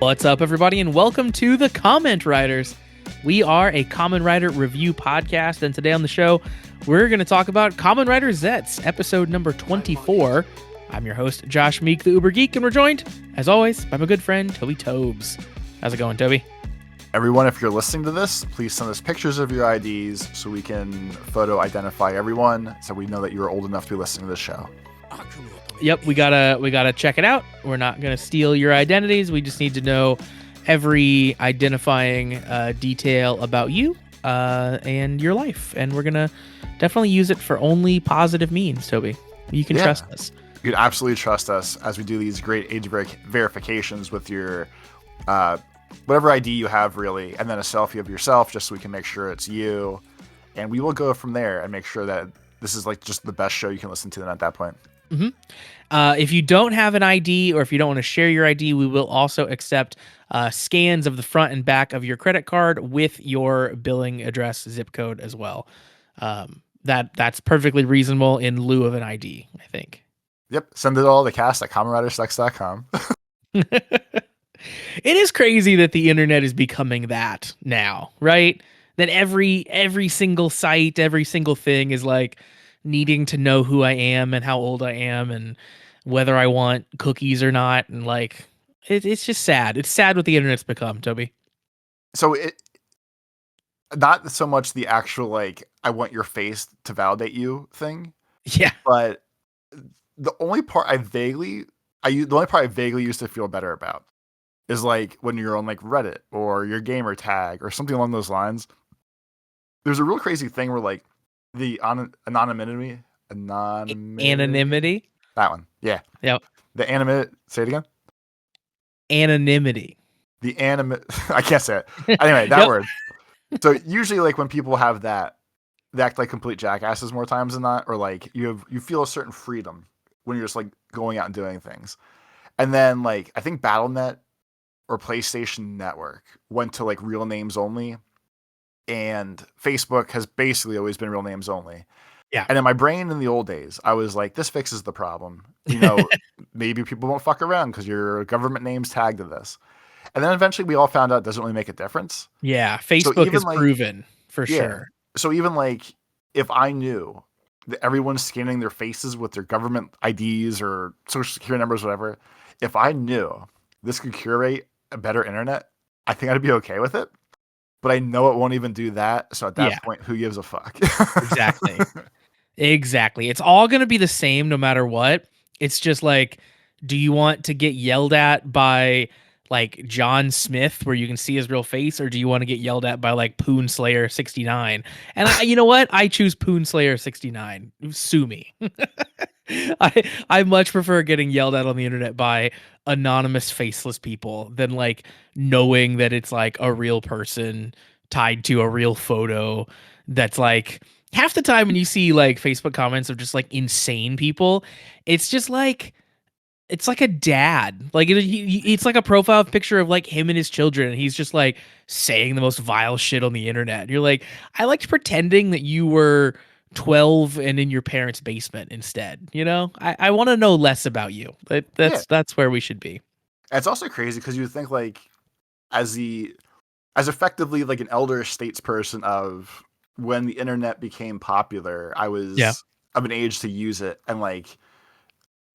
What's up, everybody, and welcome to the Comment Writers. We are a Kamen Rider review podcast, and today on the show, we're going to talk about Kamen Rider Zeztz, episode number 24. I'm your host, Josh Meek, the Uber Geek, and we're joined, as always, by my good friend, Toby Tobes. How's it going, Toby? Everyone, if you're listening to this, please send us pictures of your IDs so we can photo identify everyone, so we know that you're old enough to be listening to this show. Yep, we gotta check it out. We're not gonna steal your identities. We just need to know every identifying detail about you and your life, and we're gonna definitely use it for only positive means. Toby, you can trust us. You can absolutely trust us as we do these great age verifications with your whatever ID you have, really, and then a selfie of yourself, just so we can make sure it's you, and we will go from there and make sure that this is like just the best show you can listen to. Then at that point. Mm-hmm. If you don't have an ID or if you don't want to share your ID, we will also accept scans of the front and back of your credit card with your billing address zip code as well. That's perfectly reasonable in lieu of an ID, I think. Yep. Send it all to cast at KamenRiderSucks.com. It is crazy that the internet is becoming that now, right? That every single site, every single thing is like needing to know who I am and how old I am and whether I want cookies or not. And like, it's just sad. It's sad what the internet's become, Toby. So not so much the actual, like, I want your face to validate you thing. Yeah. But the only part I vaguely used to feel better about is like when you're on like Reddit or your gamer tag or something along those lines. There's a real crazy thing where like the anonymity. That one. Yeah. Yep. The anonymity. Say it again. Anonymity. I can't say it. Anyway, that word. So usually like when people have that, they act like complete jackasses more times than not, or like you feel a certain freedom when you're just like going out and doing things. And then like I think BattleNet or PlayStation Network went to like real names only. And Facebook has basically always been real names only. Yeah. And in my brain in the old days, I was like, this fixes the problem. You know, maybe people won't fuck around because your government name's tagged to this. And then eventually we all found out it doesn't really make a difference. Yeah. Facebook is like, proven for sure. So even like if I knew that everyone's scanning their faces with their government IDs or social security numbers, whatever, if I knew this could curate a better internet, I think I'd be okay with it. But I know it won't even do that. So at that point, who gives a fuck? Exactly. It's all going to be the same no matter what. It's just like, do you want to get yelled at by like John Smith where you can see his real face? Or do you want to get yelled at by like Poonslayer 69? And you know what? I choose Poonslayer 69. Sue me. I much prefer getting yelled at on the internet by anonymous faceless people than like knowing that it's like a real person tied to a real photo. That's like half the time when you see like Facebook comments of just like insane people, it's just like it's like a dad. Like it's like a profile picture of like him and his children, and he's just like saying the most vile shit on the internet. And you're like, I liked pretending that you were 12 and in your parents' basement instead. You know, I want to know less about you. That's where we should be. It's also crazy because you think like as effectively like an elder statesperson of when the internet became popular, I was of an age to use it, and like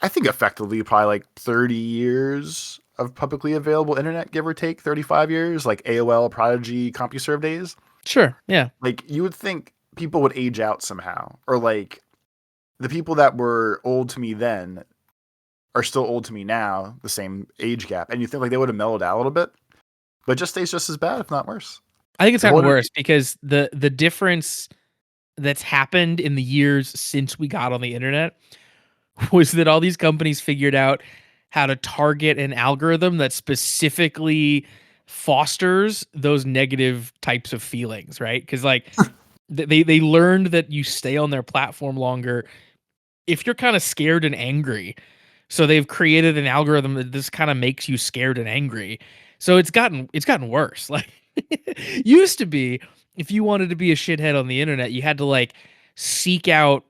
I think effectively probably like 30 years of publicly available internet, give or take 35 years, like AOL, Prodigy, CompuServe days. Sure, yeah. Like you would think people would age out somehow, or like the people that were old to me then are still old to me now, the same age gap, and you think like they would have mellowed out a little bit, but it just stays just as bad, if not worse. I think it's gotten worse because the difference that's happened in the years since we got on the internet was that all these companies figured out how to target an algorithm that specifically fosters those negative types of feelings, right? Because like they learned that you stay on their platform longer if you're kind of scared and angry. So they've created an algorithm that this kind of makes you scared and angry. So it's gotten worse. Like used to be, if you wanted to be a shithead on the internet, you had to like seek out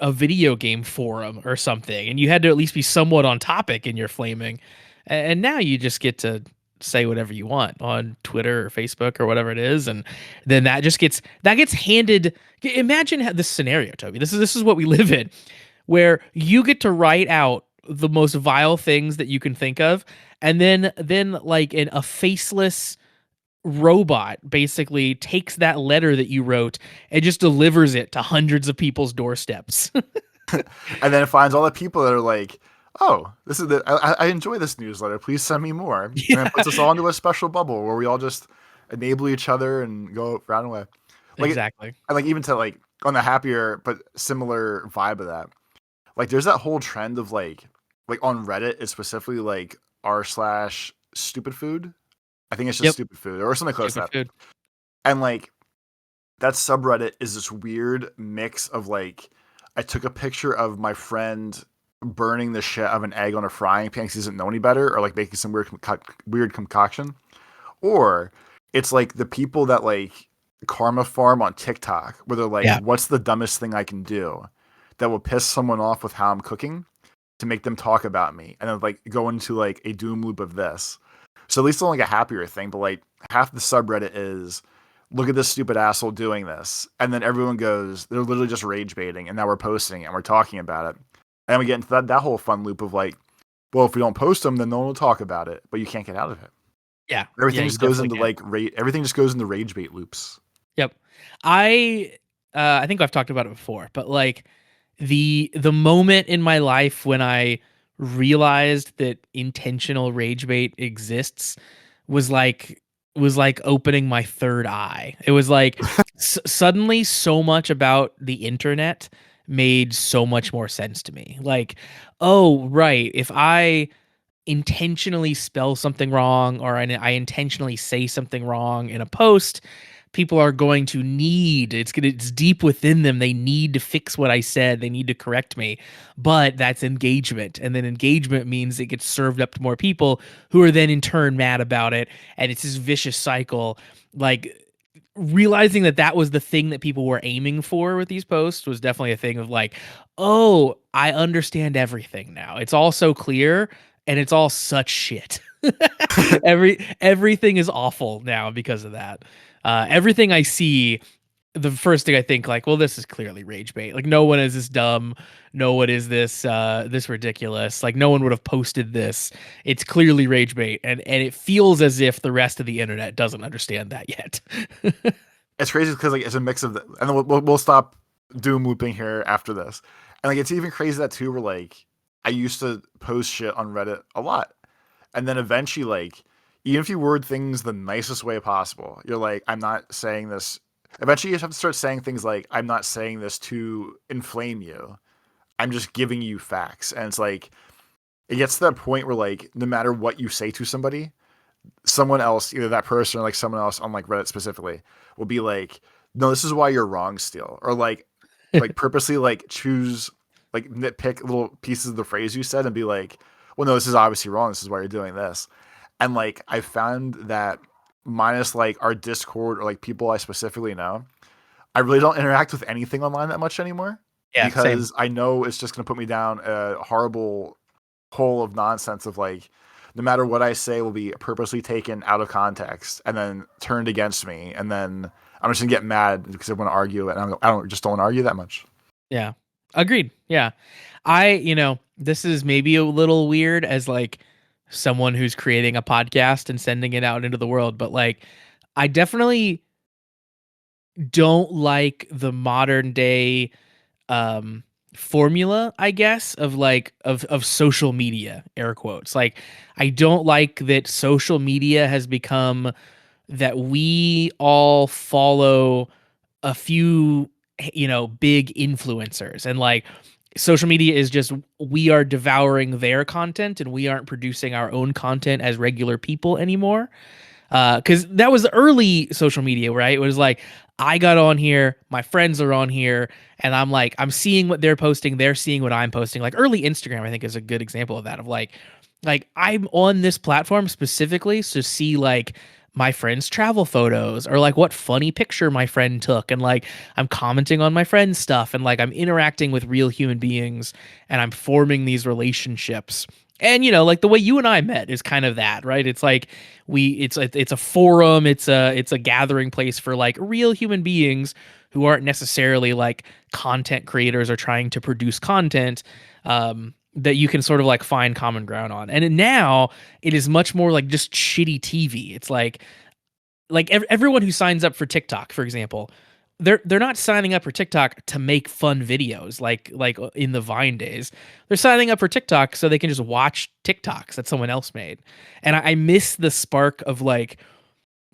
a video game forum or something, and you had to at least be somewhat on topic in your flaming. And now you just get to say whatever you want on Twitter or Facebook or whatever it is, and then that gets handed. Imagine this scenario, Toby. This is what we live in, where you get to write out the most vile things that you can think of, and then like a faceless robot basically takes that letter that you wrote and just delivers it to hundreds of people's doorsteps. And then it finds all the people that are like, oh, this is I enjoy this newsletter. Please send me more. And then puts us all into a special bubble where we all just enable each other and go round and away. Like, Exactly. and like even to like on the happier but similar vibe of that, like there's that whole trend of like on Reddit, it's specifically like r/stupid food. I think it's just Yep. stupid food or something close to Stupid that. food. And like that subreddit is this weird mix of like I took a picture of my friend burning the shit of an egg on a frying pan because he doesn't know any better, or like making some weird concoction, or it's like the people that like karma farm on TikTok where they're like, Yeah. what's the dumbest thing I can do that will piss someone off with how I'm cooking to make them talk about me, and then like go into like a doom loop of this. So at least on like a happier thing, but like half the subreddit is look at this stupid asshole doing this, and then everyone goes, they're literally just rage baiting, and now we're posting it and we're talking about it, and we get into that whole fun loop of like, well, if we don't post them, then no one will talk about it, but you can't get out of it. Yeah. Everything Yeah, you just goes definitely into can. like everything just goes into rage bait loops. Yep. I I think I've talked about it before, but like the moment in my life when I realized that intentional rage bait exists was like was like opening my third eye. It was like suddenly so much about the internet made so much more sense to me. Like, oh, right, if I intentionally spell something wrong or I intentionally say something wrong in a post, people are going to need it's deep within them. They need to fix what I said. They need to correct me. But that's engagement. And then engagement means it gets served up to more people who are then in turn mad about it. And it's this vicious cycle. Like realizing that that was the thing that people were aiming for with these posts was definitely a thing of like, oh, I understand everything now. It's all so clear and it's all such shit. Everything is awful now because of that. Everything I see, the first thing I think like, well, this is clearly rage bait. Like no one is this dumb. No one is this ridiculous. Like no one would have posted this. It's clearly rage bait, and it feels as if the rest of the internet doesn't understand that yet. It's crazy because like it's a mix of and then we'll stop doom looping here after this, and like it's even crazy that too where like I used to post shit on Reddit a lot, and then eventually like even if you word things the nicest way possible, you're like, I'm not saying this. Eventually you have to start saying things like, I'm not saying this to inflame you, I'm just giving you facts. And it's like it gets to that point where like no matter what you say to somebody, someone else, either that person or like someone else on like Reddit specifically, will be like, no, this is why you're wrong still. Or like purposely like choose like nitpick little pieces of the phrase you said and be like, well, no, this is obviously wrong. This is why you're doing this. And like I found that minus like our Discord or like people I specifically know, I really don't interact with anything online that much anymore Yeah, same. because I know it's just gonna put me down a horrible hole of nonsense of like no matter what I say will be purposely taken out of context and then turned against me, and then I'm just gonna get mad because I want to argue, and I don't just don't want to argue that much. Yeah. Agreed. Yeah. This is maybe a little weird as like someone who's creating a podcast and sending it out into the world, but like I definitely don't like the modern day um formula, I guess, of like of social media, air quotes. Like I don't like that social media has become that we all follow a few big influencers, and like social media is just we are devouring their content and we aren't producing our own content as regular people anymore. Because that was early social media, right? It was like I got on here, my friends are on here, and I'm like, I'm seeing what they're posting, they're seeing what I'm posting. Like early Instagram, I think is a good example of that. Of like I'm on this platform specifically to see like my friend's travel photos or like what funny picture my friend took, and like I'm commenting on my friend's stuff, and like I'm interacting with real human beings and I'm forming these relationships And like the way you and I met is kind of that, right? It's like it's a forum, it's a gathering place for like real human beings who aren't necessarily like content creators or trying to produce content, that you can sort of like find common ground on. And now it is much more like just shitty TV. It's like everyone who signs up for TikTok, for example, they're not signing up for TikTok to make fun videos like in the Vine days. They're signing up for TikTok so they can just watch TikToks that someone else made. And I miss the spark of like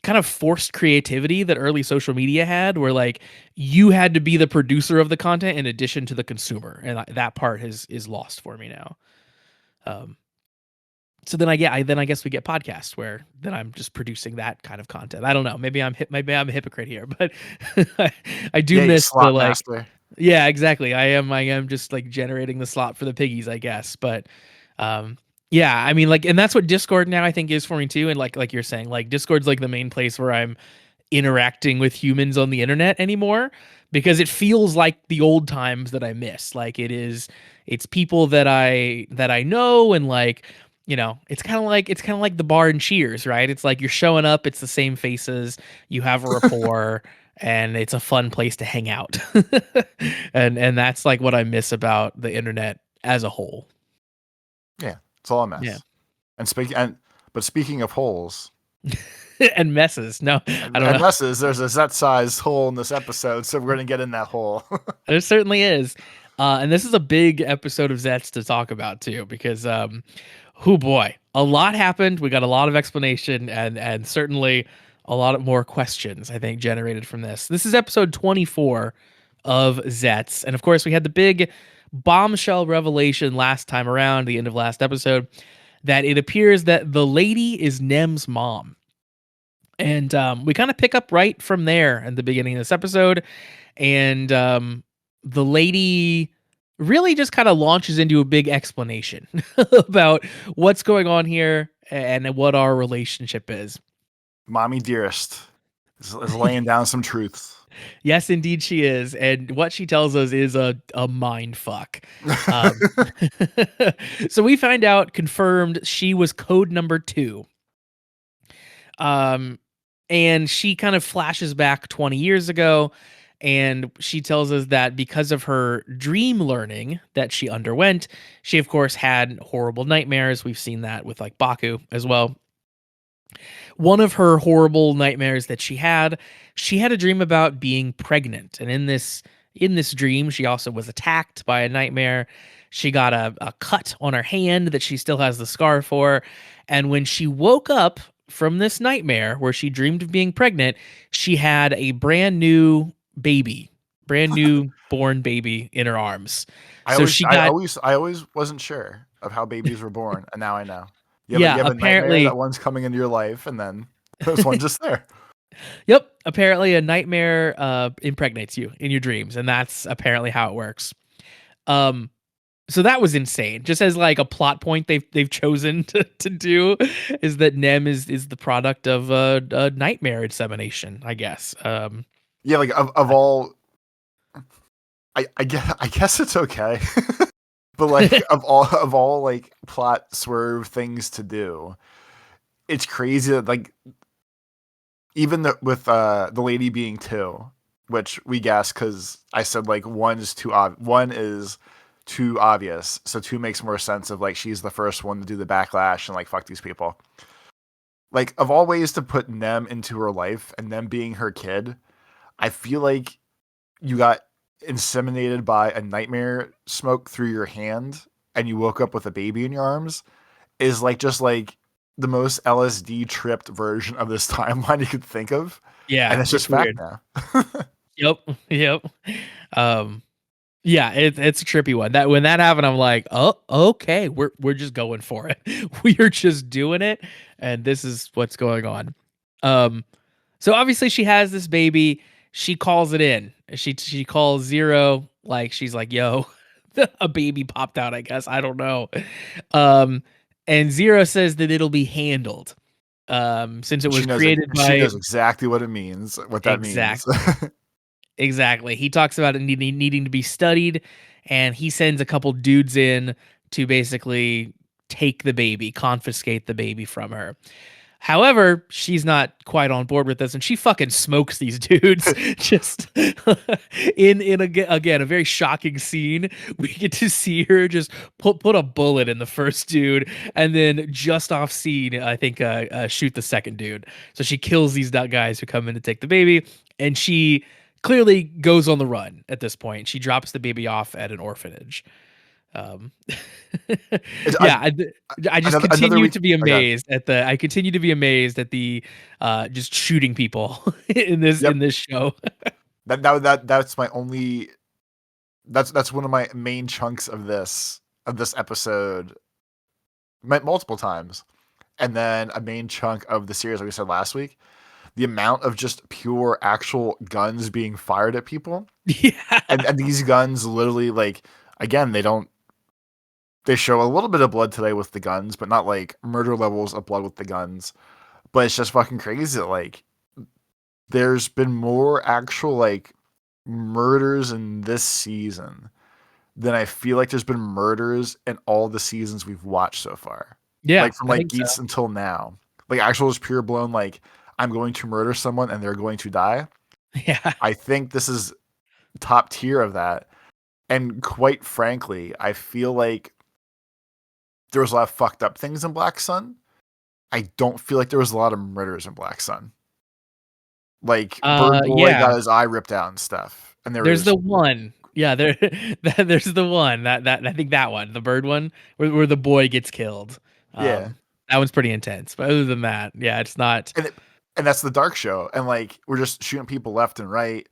kind of forced creativity that early social media had, where like you had to be the producer of the content in addition to the consumer, and that part is lost for me now. Um, so then I guess we get podcasts where then I'm just producing that kind of content. I don't know. Maybe I'm a hypocrite here, but I do Yeah, you miss the slot like. master. Yeah, exactly. I am just like generating the slot for the piggies, I guess. But um yeah, I mean like, and that's what Discord now I think is for me too. And like you're saying, like Discord's like the main place where I'm interacting with humans on the internet anymore, because it feels like the old times that I miss. Like it's people that I know, and like it's kind of like the bar in Cheers, right? It's like you're showing up, it's the same faces, you have a rapport, and it's a fun place to hang out. And that's like what I miss about the internet as a whole. Yeah, it's all a Yeah. mess. But speaking of holes And messes. No, I don't and know. messes, there's a Zeztz-sized hole in this episode, so we're gonna get in that hole. There certainly is. And this is a big episode of Zets to talk about too, because oh boy, a lot happened. We got a lot of explanation, and certainly a lot of more questions, I think, generated from this. This is episode 24 of Zets. And of course, we had the big bombshell revelation last time around, the end of last episode, that it appears that the lady is Nem's mom. And we kind of pick up right from there at the beginning of this episode. And the lady really just kind of launches into a big explanation about what's going on here and what our relationship is. Mommy dearest is laying down some truths. Yes, indeed she is. And what she tells us is a mind fuck. Um, so we find out, confirmed, she was code number 2. Um, and she kind of flashes back 20 years ago, and she tells us that because of her dream learning that she underwent, she of course had horrible nightmares. We've seen that with like Baku as well. One of her horrible nightmares that she had a dream about being pregnant, and in this dream she also was attacked by a nightmare. She got a cut on her hand that she still has the scar for, and when she woke up from this nightmare where she dreamed of being pregnant, she had a brand new born baby in her arms. I So always, she I got, always, I always wasn't sure of how babies were born, and now I know. You yeah, have a nightmare that apparently. one's coming into your life, and then there's one just there. Yep, apparently a nightmare impregnates you in your dreams, and that's apparently how it works. Um so that was insane. Just as like a plot point they've chosen to do is that Nem is the product of a nightmare insemination, I guess. Yeah, like of all, I guess it's okay, but like of all like plot swerve things to do, it's crazy that like even with the lady being 2, which we guess because I said like one is too obvious, so 2 makes more sense of like she's the first one to do the backlash and like fuck these people. Like of all ways to put Nem into her life and them being her kid, I feel like you got inseminated by a nightmare smoke through your hand and you woke up with a baby in your arms is like just like the most LSD tripped version of this timeline you could think of. And Yeah, it's it's just fact weird. now. Yep, yep. Um, yeah, it's a trippy one. That when that happened, I'm like, oh, okay, we're just going for it. We are just doing it, and this is what's going on. Um, so obviously she has this baby. She calls it in. She calls Zero. Like she's like, yo, a baby popped out. I guess I don't know. Um, and Zero says that it'll be handled. Since it was created She by knows exactly what that means. exactly. Exactly. He talks about it needing to be studied, and he sends a couple dudes in to basically take the baby, confiscate the baby from her. However, she's not quite on board with this, and she fucking smokes these dudes. Just again a very shocking scene. We get to see her just put a bullet in the first dude, and then just off scene, I think shoot the second dude. So she kills these guys who come in to take the baby, and she clearly goes on the run at this point. She drops the baby off at an orphanage. Um, It's, yeah, I just another continue week. to be Okay. amazed at the. I continue to be amazed at the just shooting people Yep. in this show. That's my only. That's one of my main chunks of this episode. Met multiple times, and then a main chunk of the series, like we said last week. The amount of just pure actual guns being fired at people, Yeah, and these guns literally like again they show a little bit of blood today with the guns, but not like murder levels of blood with the guns. But it's just fucking crazy that like there's been more actual like murders in this season than I feel like there's been murders in all the seasons we've watched so far. yeah, Like from I like think so. Geats until now. Like actual just pure blown like I'm going to murder someone and they're going to die. Yeah, I think this is top tier of that. And quite frankly, I feel like there was a lot of fucked up things in Black Sun. I don't feel like there was a lot of murders in Black Sun. Like Bird Boy yeah. got his eye ripped out and stuff. And there There's was the one. Yeah, there's the one that I think that one, the bird one, where the boy gets killed. yeah. That one's pretty intense. But other than that, yeah, it's not. And and that's the dark show. And like we're just shooting people left and right.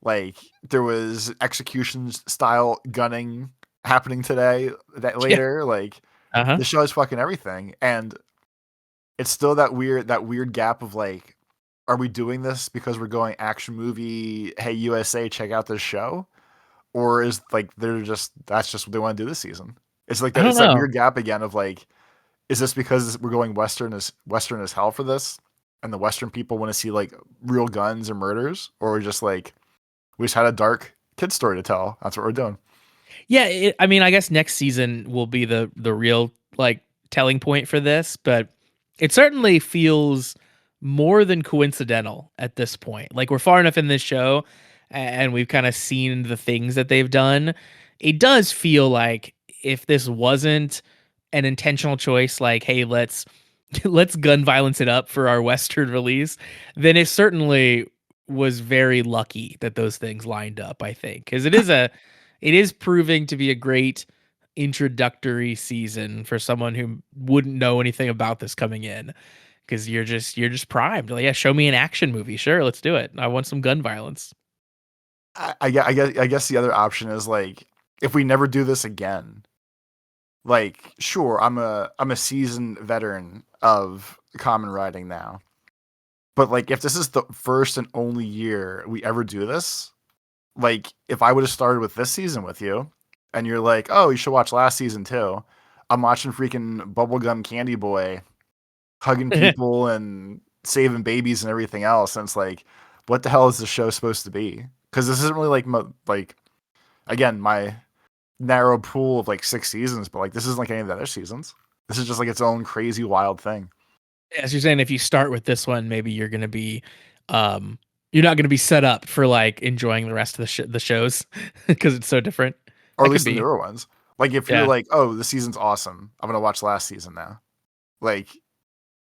Like there was execution style gunning happening today that Yeah. later. Like Uh huh. the show is fucking everything. And it's still that weird gap of like, are we doing this because we're going action movie, hey USA, check out this show? Or is like that's just what they want to do this season? It's like I that don't it's that know. weird gap again of like, is this because we're going western as hell for this? And the Western people want to see like real guns or murders, or just like we just had a dark kid story to tell. That's what we're doing. Yeah, I mean, I guess next season will be the real like telling point for this, but it certainly feels more than coincidental at this point. Like we're far enough in this show and we've kind of seen the things that they've done. It does feel like if this wasn't an intentional choice like hey, let's gun violence it up for our western release, then it certainly was very lucky that those things lined up, I think. Cuz it is proving to be a great introductory season for someone who wouldn't know anything about this coming in because you're just primed. Like, yeah, show me an action movie. Sure, let's do it. I want some gun violence. I guess the other option is like if we never do this again, like sure I'm a seasoned veteran of common writing now, but like if this is the first and only year we ever do this, like if I would have started with this season with you, and you're like, oh, you should watch last season too. I'm watching freaking Bubblegum Candy Boy hugging people and saving babies and everything else, and it's like, what the hell is the show supposed to be? Because this isn't really like like again my narrow pool of like 6 seasons, but like this isn't like any of the other seasons. This is just like its own crazy wild thing. As you're saying, if you start with this one, maybe um, you're not gonna be set up for like enjoying the rest of the shows because it's so different. Or at That could least the be, newer ones. Like if you're yeah. like, oh, this season's awesome, I'm gonna watch last season now. Like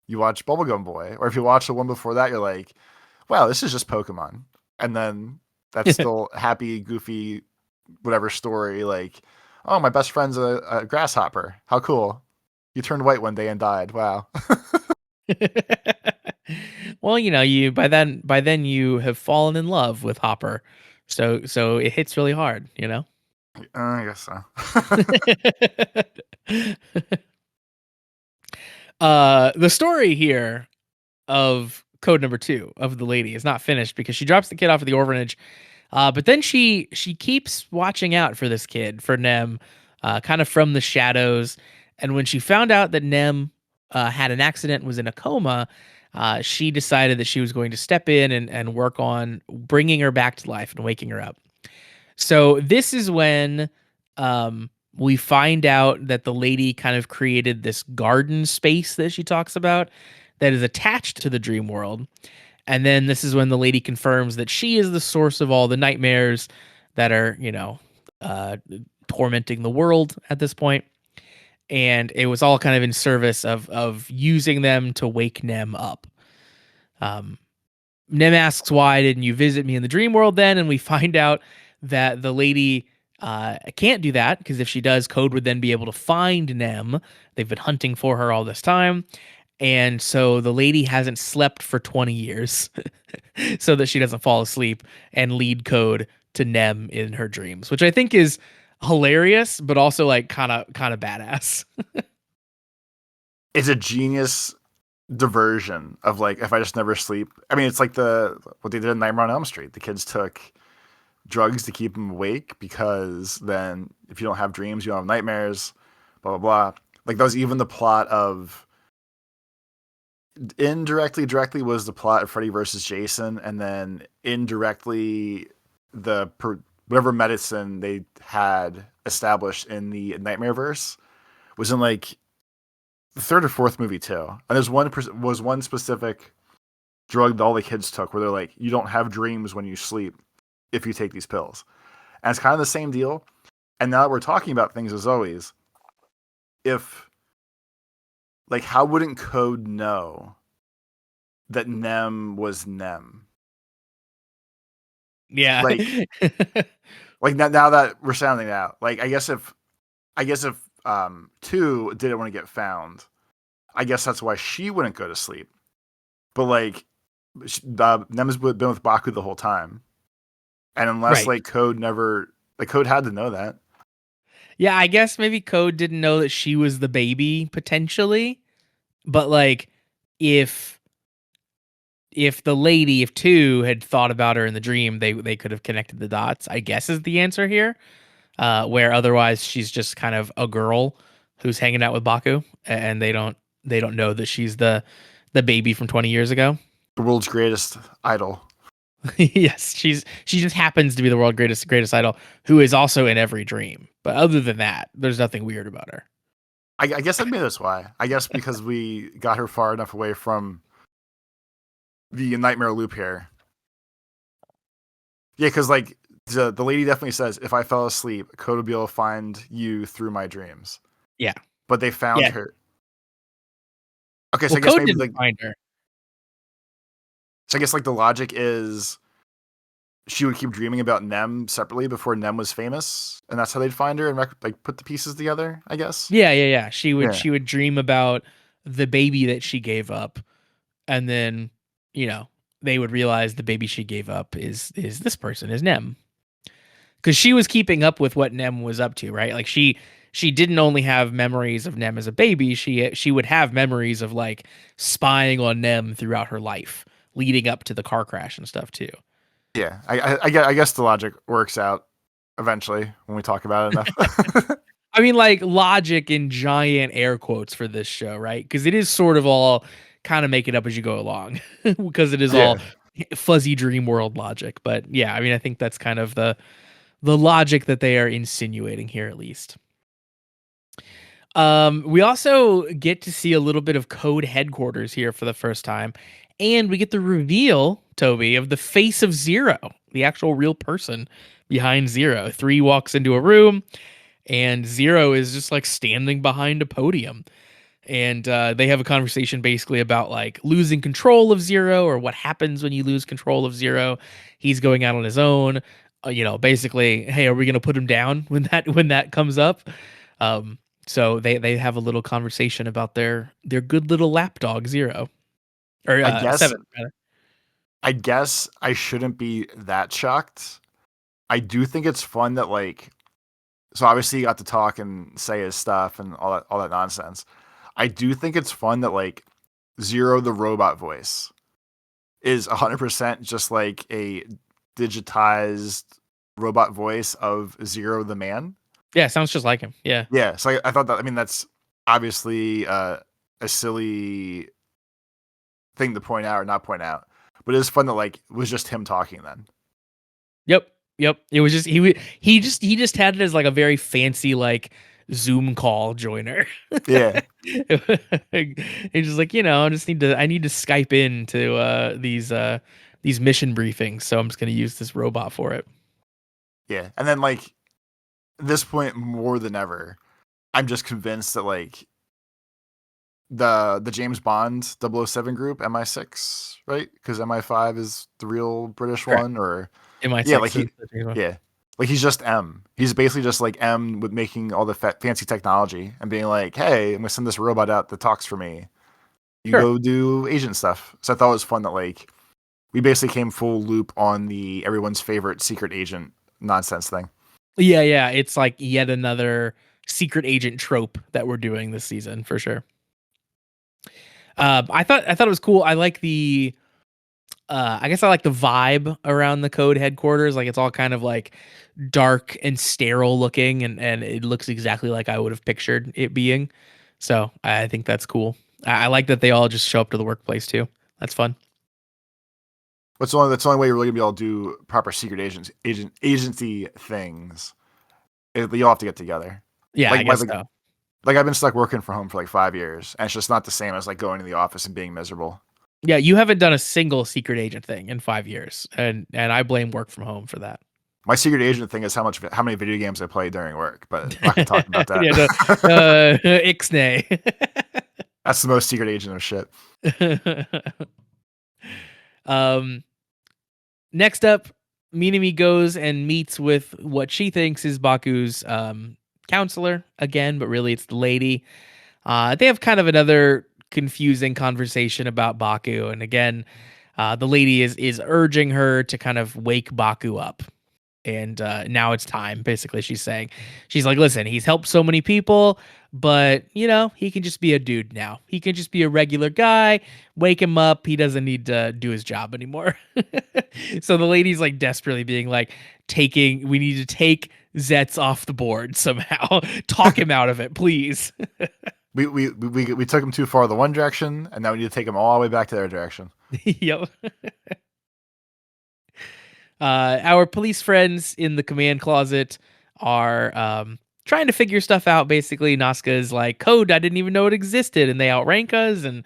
you watch Bubblegum Boy, or if you watch the one before that, you're like, wow, this is just Pokemon. And then that's still happy, goofy, whatever story. Like, oh, my best friend's a grasshopper. How cool! You turned white one day and died. Wow. Well, you by then you have fallen in love with Hopper, so it hits really hard. I guess so. The story here of code number two of the lady is not finished because she drops the kid off at the orphanage. But then she keeps watching out for this kid, for Nem, kind of from the shadows. And when she found out that Nem had an accident, was in a coma, she decided that she was going to step in and work on bringing her back to life and waking her up. So this is when We find out that the lady kind of created this garden space that she talks about that is attached to the dream world. And then this is when the lady confirms that she is the source of all the nightmares that are, uh, tormenting the world at this point. And it was all kind of in service of using them to wake Nem up. Um, Nem asks, "Why didn't you visit me in the dream world then?" And we find out that the lady can't do that because if she does, Code would then be able to find Nem. They've been hunting for her all this time. And so the lady hasn't slept for 20 years so that she doesn't fall asleep and lead Code to Nem in her dreams, which I think is hilarious, but also like kind of badass. It's a genius diversion of like if I just never sleep. I mean, it's like what they did in Nightmare on Elm Street. The kids took drugs to keep them awake because then if you don't have dreams, you don't have nightmares. Blah blah blah. Like that was even the plot of directly was the plot of Freddy versus Jason, and then indirectly whatever medicine they had established in the Nightmare verse was in like the third or fourth movie too. And there's one specific drug that all the kids took where they're like, you don't have dreams when you sleep if you take these pills. And it's kind of the same deal. And now that we're talking about things as always, if like how wouldn't Code know that Nem was Nem? Yeah. Like like now that we're sounding it out, like I guess if 2 didn't want to get found, I guess that's why she wouldn't go to sleep. But like Nem has been with Baku the whole time. And unless Right. like Code had to know that. Yeah, I guess maybe Code didn't know that she was the baby potentially, but like if if 2 had thought about her in the dream, they could have connected the dots, I guess is the answer here. Where otherwise she's just kind of a girl who's hanging out with Baku and they don't know that she's the baby from 20 years ago. The world's greatest idol. Yes, she just happens to be the world greatest idol who is also in every dream. But other than that, there's nothing weird about her. I guess maybe that's why. I guess because we got her far enough away from the nightmare loop here. Yeah, because like the lady definitely says, if I fell asleep, Code would be able to find you through my dreams. Yeah. But they found Yeah. her. Okay, so Well, I guess Code maybe didn't like find her. so I guess like the logic is she would keep dreaming about Nem separately before Nem was famous, and that's how they'd find her and like put the pieces together. I guess. Yeah. She would Yeah. she would dream about the baby that she gave up, and then you know they would realize the baby she gave up is this person is Nem, because she was keeping up with what Nem was up to, right? Like she didn't only have memories of Nem as a baby, she would have memories of like spying on Nem throughout her life, leading up to the car crash and stuff too. Yeah. I guess the logic works out eventually when we talk about it enough. I mean, like logic in giant air quotes for this show, right? Because it is sort of all kind of make it up as you go along, because it is all Yeah. fuzzy dream world logic. But yeah, I mean, I think that's kind of the logic that they are insinuating here, at least. We also get to see a little bit of Code headquarters here for the first time, and we get the reveal, Toby, of the face of Zero, the actual real person behind Zero. 3 walks into a room, and Zero is just like standing behind a podium. And they have a conversation basically about like losing control of Zero or what happens when you lose control of Zero. He's going out on his own. Basically, hey, are we gonna put him down when that comes up? Um, so they have a little conversation about their good little lapdog Zero, or I guess 7 rather. I guess I shouldn't be that shocked. I do think it's fun that like so obviously he got to talk and say his stuff and all that nonsense. I do think it's fun that like Zero the robot voice is 100% just like a digitized robot voice of Zero the man. Yeah, sounds just like him. Yeah. Yeah, so I thought that I mean that's obviously a silly thing to point out or not point out, but it is fun that like it was just him talking then. Yep. Yep. It was just he just had it as like a very fancy like Zoom call joiner. Yeah, He's just like, I need to Skype in to these mission briefings, so I'm just gonna use this robot for it. yeah. And then like at this point more than ever, I'm just convinced that like the James Bond 007 group, MI6, right? Because MI5 is the real British Correct. one, or yeah, like MI6 is he, the big one. yeah, like he's just M. He's basically just like M with making all the fancy technology and being like, hey, I'm gonna send this robot out that talks for me. You Sure. go do agent stuff. So I thought it was fun that like we basically came full loop on the everyone's favorite secret agent nonsense thing. Yeah, yeah. It's like yet another secret agent trope that we're doing this season for sure. I thought it was cool. I like the I guess I like the vibe around the code headquarters. Like it's all kind of like dark and sterile looking, and it looks exactly like I would have pictured it being. So I think that's cool. I like that they all just show up to the workplace too. That's fun. That's the only way you're really gonna be able to do proper secret agency things. You all have to get together. Yeah, I Like my guess so. like I've been stuck working from home for like 5 years, and it's just not the same as like going to the office and being miserable. Yeah, you haven't done a single secret agent thing in 5 years, and I blame work from home for that. My secret agent thing is how many video games I play during work, but I'm not gonna talk about Yeah, that. ixnay. That's the most secret agent of shit. um, Next up, Minami goes and meets with what she thinks is Baku's counselor again, but really it's the lady. They have kind of another confusing conversation about Baku, and again, the lady is urging her to kind of wake Baku up. And now it's time. Basically, she's like, listen, he's helped so many people, but he can just be a dude now. He can just be a regular guy. Wake him up. He doesn't need to do his job anymore. So the lady's like desperately being like, we need to take Zeztz off the board somehow. Talk him out of it, please. We took him too far the one direction, and now we need to take him all the way back to their direction. Yep. Our police friends in the command closet are trying to figure stuff out. Basically, Nazca is like, code, I didn't even know it existed, and they outrank us. And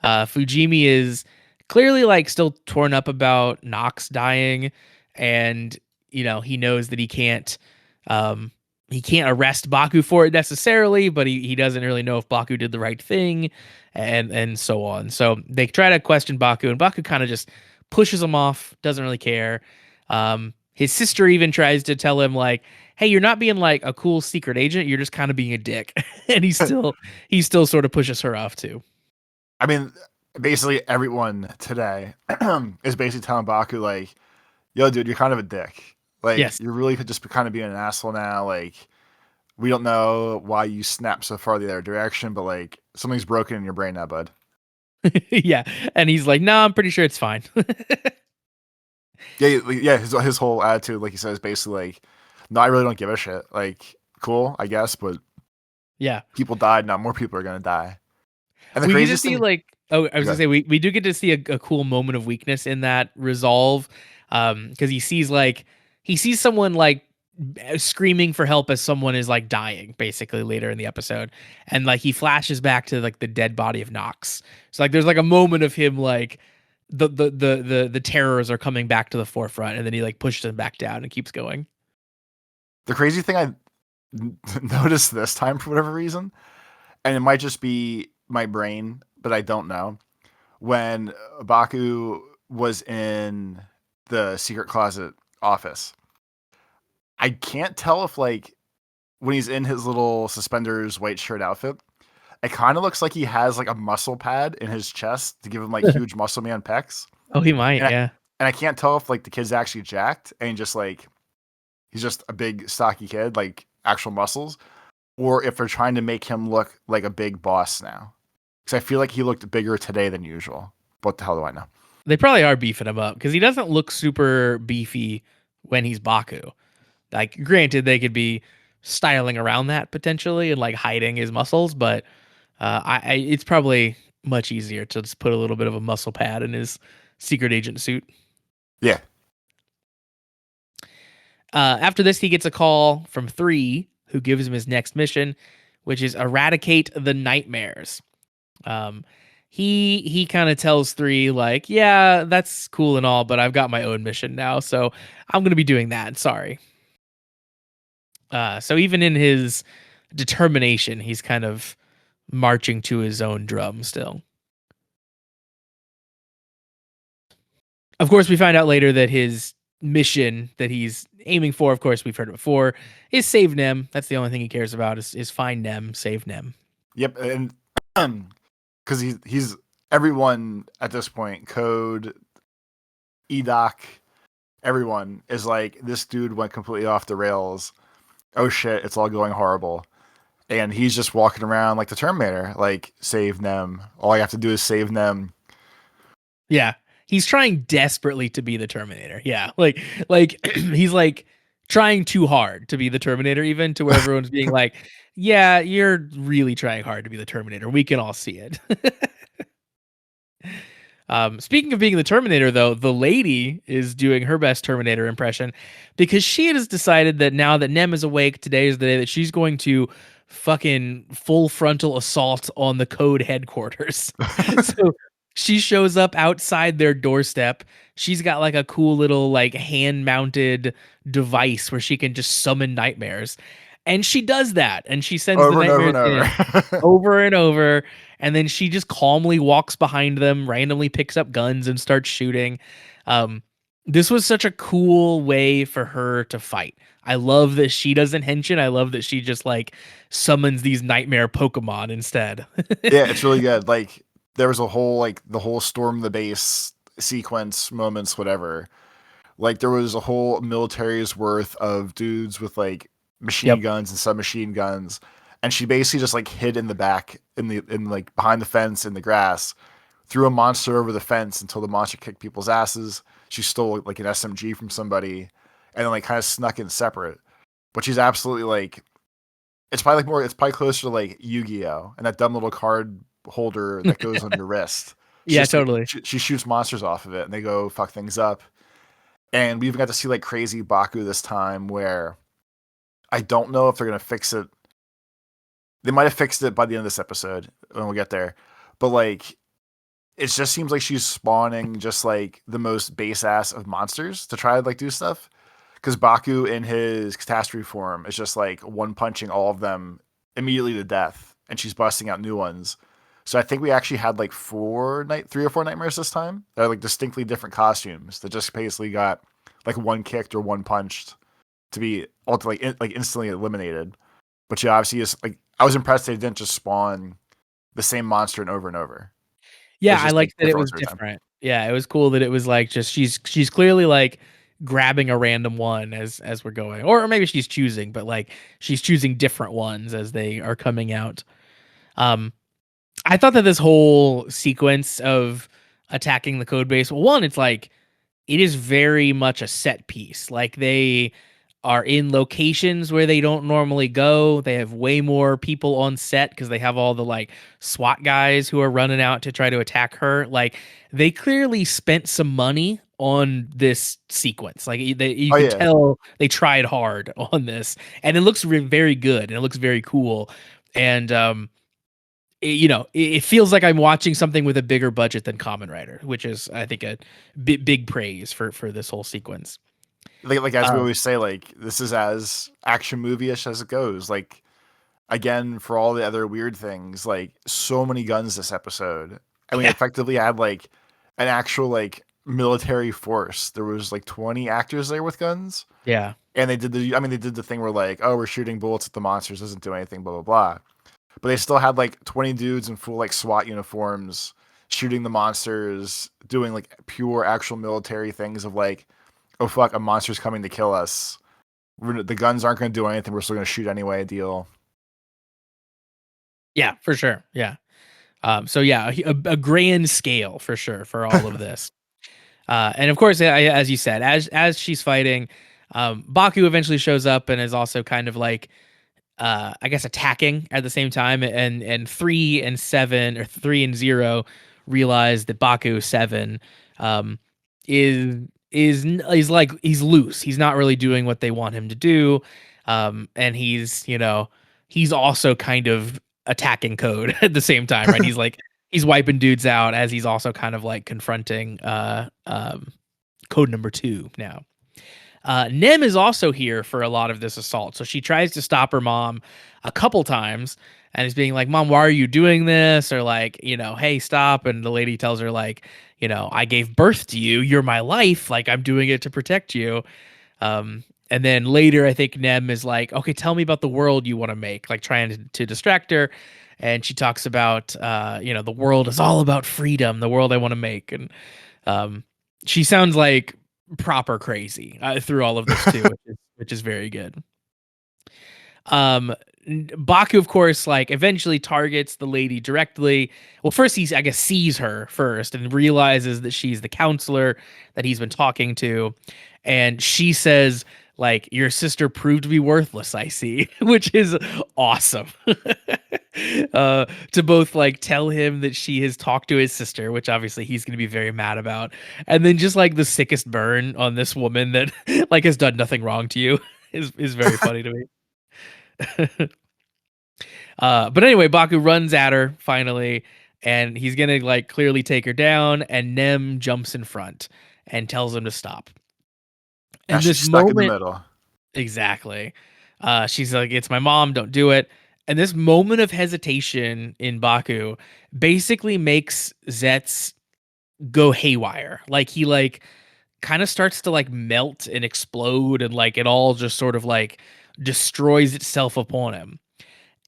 Fujimi is clearly like still torn up about Nox dying, and he knows that he can't arrest Baku for it necessarily, but he doesn't really know if Baku did the right thing, and so on. So they try to question Baku, and Baku kind of just pushes him off, doesn't really care. His sister even tries to tell him like, "Hey, you're not being like a cool secret agent. You're just kind of being a dick." And he still sort of pushes her off too. I mean, basically everyone today is basically telling Baku like, "Yo, dude, you're kind of a dick. Like, Yes. you really could just be kind of being an asshole now. Like, we don't know why you snapped so far the other direction, but like something's broken in your brain now, bud." Yeah. And he's like, "No, I'm pretty sure it's fine." Yeah, yeah. His whole attitude, like he says, basically like, "No, I really don't give a shit. Like, cool, I guess, but Yeah. people died. Now more people are gonna die." And the We get to craziest see thing, like, oh, I was gonna okay, say we do get to see a cool moment of weakness in that resolve, because he sees someone like screaming for help as someone is like dying basically later in the episode, and like he flashes back to like the dead body of Nox. So like there's like a moment of him like the terrors are coming back to the forefront, and then he like pushes them back down and keeps going. the crazy thing I noticed this time for whatever reason, and it might just be my brain, but I don't know. When Baku was in the secret closet office, I can't tell if like when he's in his little suspenders white shirt outfit, it kind of looks like he has like a muscle pad in his chest to give him like huge muscle man pecs. Oh, he might, And I, yeah. and I can't tell if like the kid's actually jacked and just like he's just a big stocky kid, like actual muscles, or if they're trying to make him look like a big boss now. Because I feel like he looked bigger today than usual. What the hell do I know? They probably are beefing him up because he doesn't look super beefy when he's Baku. Like, granted, they could be styling around that potentially and like hiding his muscles, but it's probably much easier to just put a little bit of a muscle pad in his secret agent suit. Yeah. After this, he gets a call from 3, who gives him his next mission, which is eradicate the nightmares. Um, he kind of tells 3 like, yeah, that's cool and all, but I've got my own mission now, so I'm gonna be doing that. Sorry. So even in his determination, he's kind of marching to his own drum still. Of course, we find out later that his mission that he's aiming for, of course, we've heard it before, is save Nem. That's the only thing he cares about is find Nem, save Nem. Yep, and because he's everyone at this point, Code, Edoc, everyone is like, this dude went completely off the rails. Oh shit, it's all going horrible. And he's just walking around like the Terminator, like, save Nem. All I have to do is save Nem. Yeah. He's trying desperately to be the Terminator. Yeah. Like he's like trying too hard to be the Terminator, even to where everyone's being like, yeah, you're really trying hard to be the Terminator. We can all see it. Speaking of being the Terminator, though, the lady is doing her best Terminator impression because she has decided that now that Nem is awake, today is the day that she's going to fucking full frontal assault on the Code headquarters. So she shows up outside their doorstep. She's got like a cool little like hand mounted device where she can just summon nightmares. And she does that, and she sends the Over and over nightmares and in over. over and over, and then she just calmly walks behind them, randomly picks up guns and starts shooting. Um, this was such a cool way for her to fight. I love that she doesn't henshin. I love that she just like summons these nightmare Pokemon instead. Yeah, it's really good. Like, there was a whole, like, the whole storm the base sequence, moments, whatever. Like, there was a whole military's worth of dudes with like machine Yep. guns and submachine guns, and she basically just like hid in the back, in like behind the fence in the grass, threw a monster over the fence until the monster kicked people's asses. She stole like an SMG from somebody, and then like kind of snuck in separate. But she's absolutely like, it's probably like more, it's probably closer to like Yu-Gi-Oh and that dumb little card holder that goes on your wrist. She Yeah, just like totally. she shoots monsters off of it, and they go fuck things up. And we even got to see like crazy Baku this time, where I don't know if they're gonna fix it. They might have fixed it by the end of this episode when we get there, but like, it just seems like she's spawning just like the most base ass of monsters to try to like do stuff. Because Baku in his catastrophe form is just like one punching all of them immediately to death, and she's busting out new ones. So I think we actually had like 3 or 4 nightmares this time. They're like distinctly different costumes that just basically got like one kicked or one punched to be ultimately like instantly eliminated. But yeah, obviously is like, I was impressed they didn't just spawn the same monster and over. Yeah, It's I just like liked that it different was ones every time. different. Yeah, it was cool that it was like just she's clearly like grabbing a random one as we're going. Or maybe she's choosing, but like she's choosing different ones as they are coming out. Um I thought that this whole sequence of attacking the code base, well, one, it's like it is very much a set piece. Like they are in locations where they don't normally go. They have way more people on set because they have all the like SWAT guys who are running out to try to attack her. Like they clearly spent some money on this sequence. Like you Oh could yeah, tell they tried hard on this, and it looks very good and it looks very cool. And it feels like I'm watching something with a bigger budget than Kamen Rider, which is, I think, a big praise for this whole sequence. like as we Um, always say, like, this is as action movie-ish as it goes. Like, again, for all the other weird things, like, so many guns this episode, and we yeah, effectively had like an actual like military force. There was like 20 actors there with guns, yeah, and they did the thing where like, oh, we're shooting bullets at the monsters, doesn't do anything, blah blah blah. But they still had like 20 dudes in full like SWAT uniforms shooting the monsters, doing like pure actual military things of like, oh fuck, a monster's coming to kill us. The guns aren't going to do anything. We're still going to shoot anyway. Deal. yeah, for sure, yeah. So yeah, a grand scale for sure for all of this. And of course, as you said, as she's fighting, Baku eventually shows up and is also kind of like I guess attacking at the same time, and 3 and 7 or 3 and 0 realize that Baku 7 is is like he's loose. He's not really doing what they want him to do. And he's also kind of attacking Code at the same time, right? He's wiping dudes out as he's also kind of like confronting Code number 2 now. Nem is also here for a lot of this assault. So she tries to stop her mom a couple times and is being like, Mom, why are you doing this? Or like, hey, stop. And the lady tells her, like, I gave birth to you. You're my life. Like, I'm doing it to protect you. And then later, I think Nem is like, okay, tell me about the world you want to make, like trying to distract her. And she talks about, the world is all about freedom, the world I want to make. And um, she sounds like proper crazy through all of this too, which is very good. Um, Baku, of course, like eventually targets the lady directly. Well, first I guess, sees her first and realizes that she's the counselor that he's been talking to, and she says, like, your sister proved to be worthless, I see, which is awesome. To both like tell him that she has talked to his sister, which obviously he's going to be very mad about, and then just like the sickest burn on this woman that like has done nothing wrong to you is very funny to me. But anyway, Baku runs at her finally, and he's gonna like clearly take her down, and Nem jumps in front and tells him to stop. Now And she's this stuck in the moment, middle. exactly, she's like, "It's my mom, don't do it." And this moment of hesitation in Baku basically makes Zeztz go haywire. Like he like kind of starts to like melt and explode, and like it all just sort of like destroys itself upon him.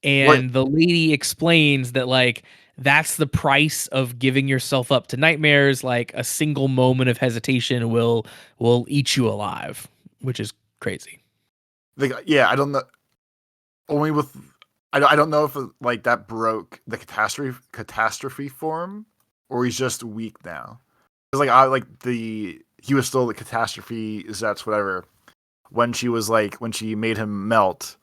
What And the lady explains that like that's the price of giving yourself up to nightmares. Like a single moment of hesitation will eat you alive, which is crazy. like yeah, I don't know. Only with I don't know if like that broke the catastrophe form, or he's just weak now. Because like I like the he was still the catastrophe Zets whatever when she made him melt,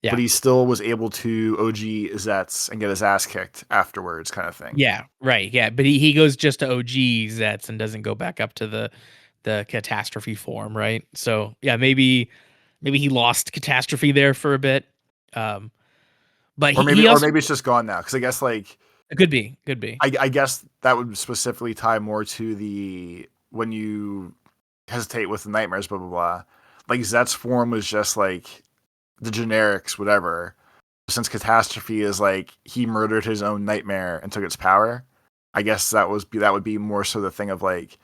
but Yeah. he still was able to OG Zets and get his ass kicked afterwards, kind of thing. Yeah, right. Yeah, but he goes just to OG Zets and doesn't go back up to the catastrophe form, right? So yeah, maybe he lost catastrophe there for a bit. Um, but he Or also maybe it's just gone now. Because I guess like could be. I guess that would specifically tie more to the when you hesitate with the nightmares, blah blah blah. Like Zet's form was just like the generics, whatever. Since catastrophe is like he murdered his own nightmare and took its power, I guess that would be more so the thing of like,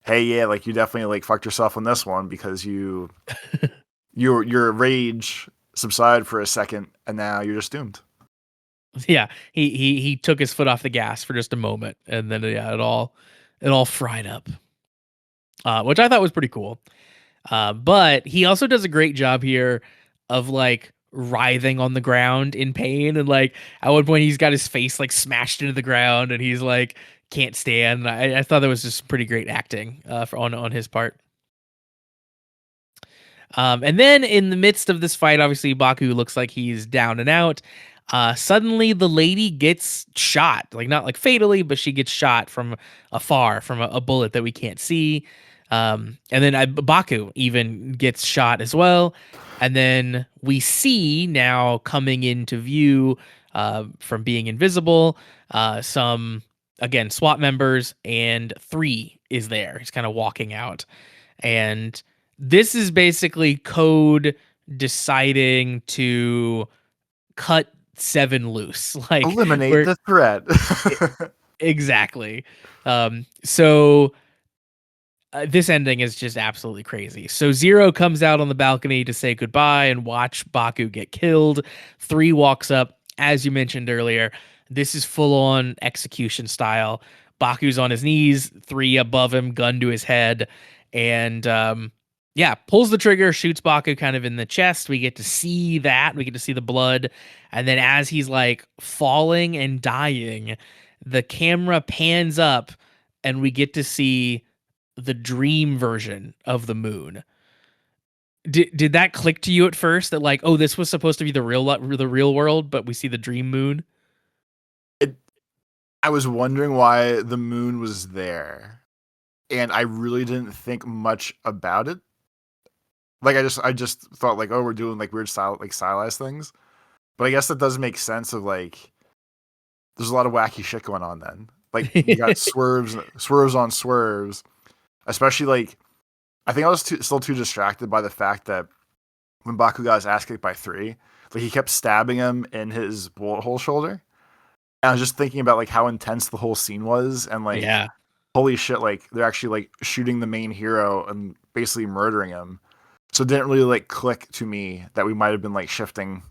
hey, yeah, like you definitely like fucked yourself on this one because your rage subsided for a second and now you're just doomed. Yeah, he took his foot off the gas for just a moment, and then yeah, it all fried up, which I thought was pretty cool. But he also does a great job here of like writhing on the ground in pain, and like at one point he's got his face like smashed into the ground, and he's like can't stand. I thought that was just pretty great acting on his part. And then in the midst of this fight, obviously Baku looks like he's down and out. Suddenly the lady gets shot, like not like fatally, but she gets shot from afar from a bullet that we can't see. And then Baku even gets shot as well. And then we see now coming into view from being invisible, some again SWAT members, and 3 is there. He's kind of walking out, and this is basically Code deciding to cut 7 loose. Like Eliminate we're the threat. e- exactly. So this ending is just absolutely crazy. So Zero comes out on the balcony to say goodbye and watch Baku get killed. 3 walks up, as you mentioned earlier. This is full on execution style. Baku's on his knees, 3 above him, gun to his head, and yeah, pulls the trigger, shoots Baku kind of in the chest. We get to see that. We get to see the blood, and then as he's like falling and dying, the camera pans up, and we get to see the dream version of the moon. Did that click to you at first that like, oh, this was supposed to be the real world, but we see the dream moon? it, I was wondering why the moon was there. and I really didn't think much about it. Like I just thought like, oh, we're doing like weird style like stylized things. But I guess that does make sense of like there's a lot of wacky shit going on then. Like you got swerves on swerves, especially like I think I was still too distracted by the fact that when Baku got his ass kicked by 3, like he kept stabbing him in his bullet hole shoulder. And I was just thinking about like how intense the whole scene was, and like Yeah. holy shit, like they're actually like shooting the main hero and basically murdering him. So it didn't really like click to me that we might have been like shifting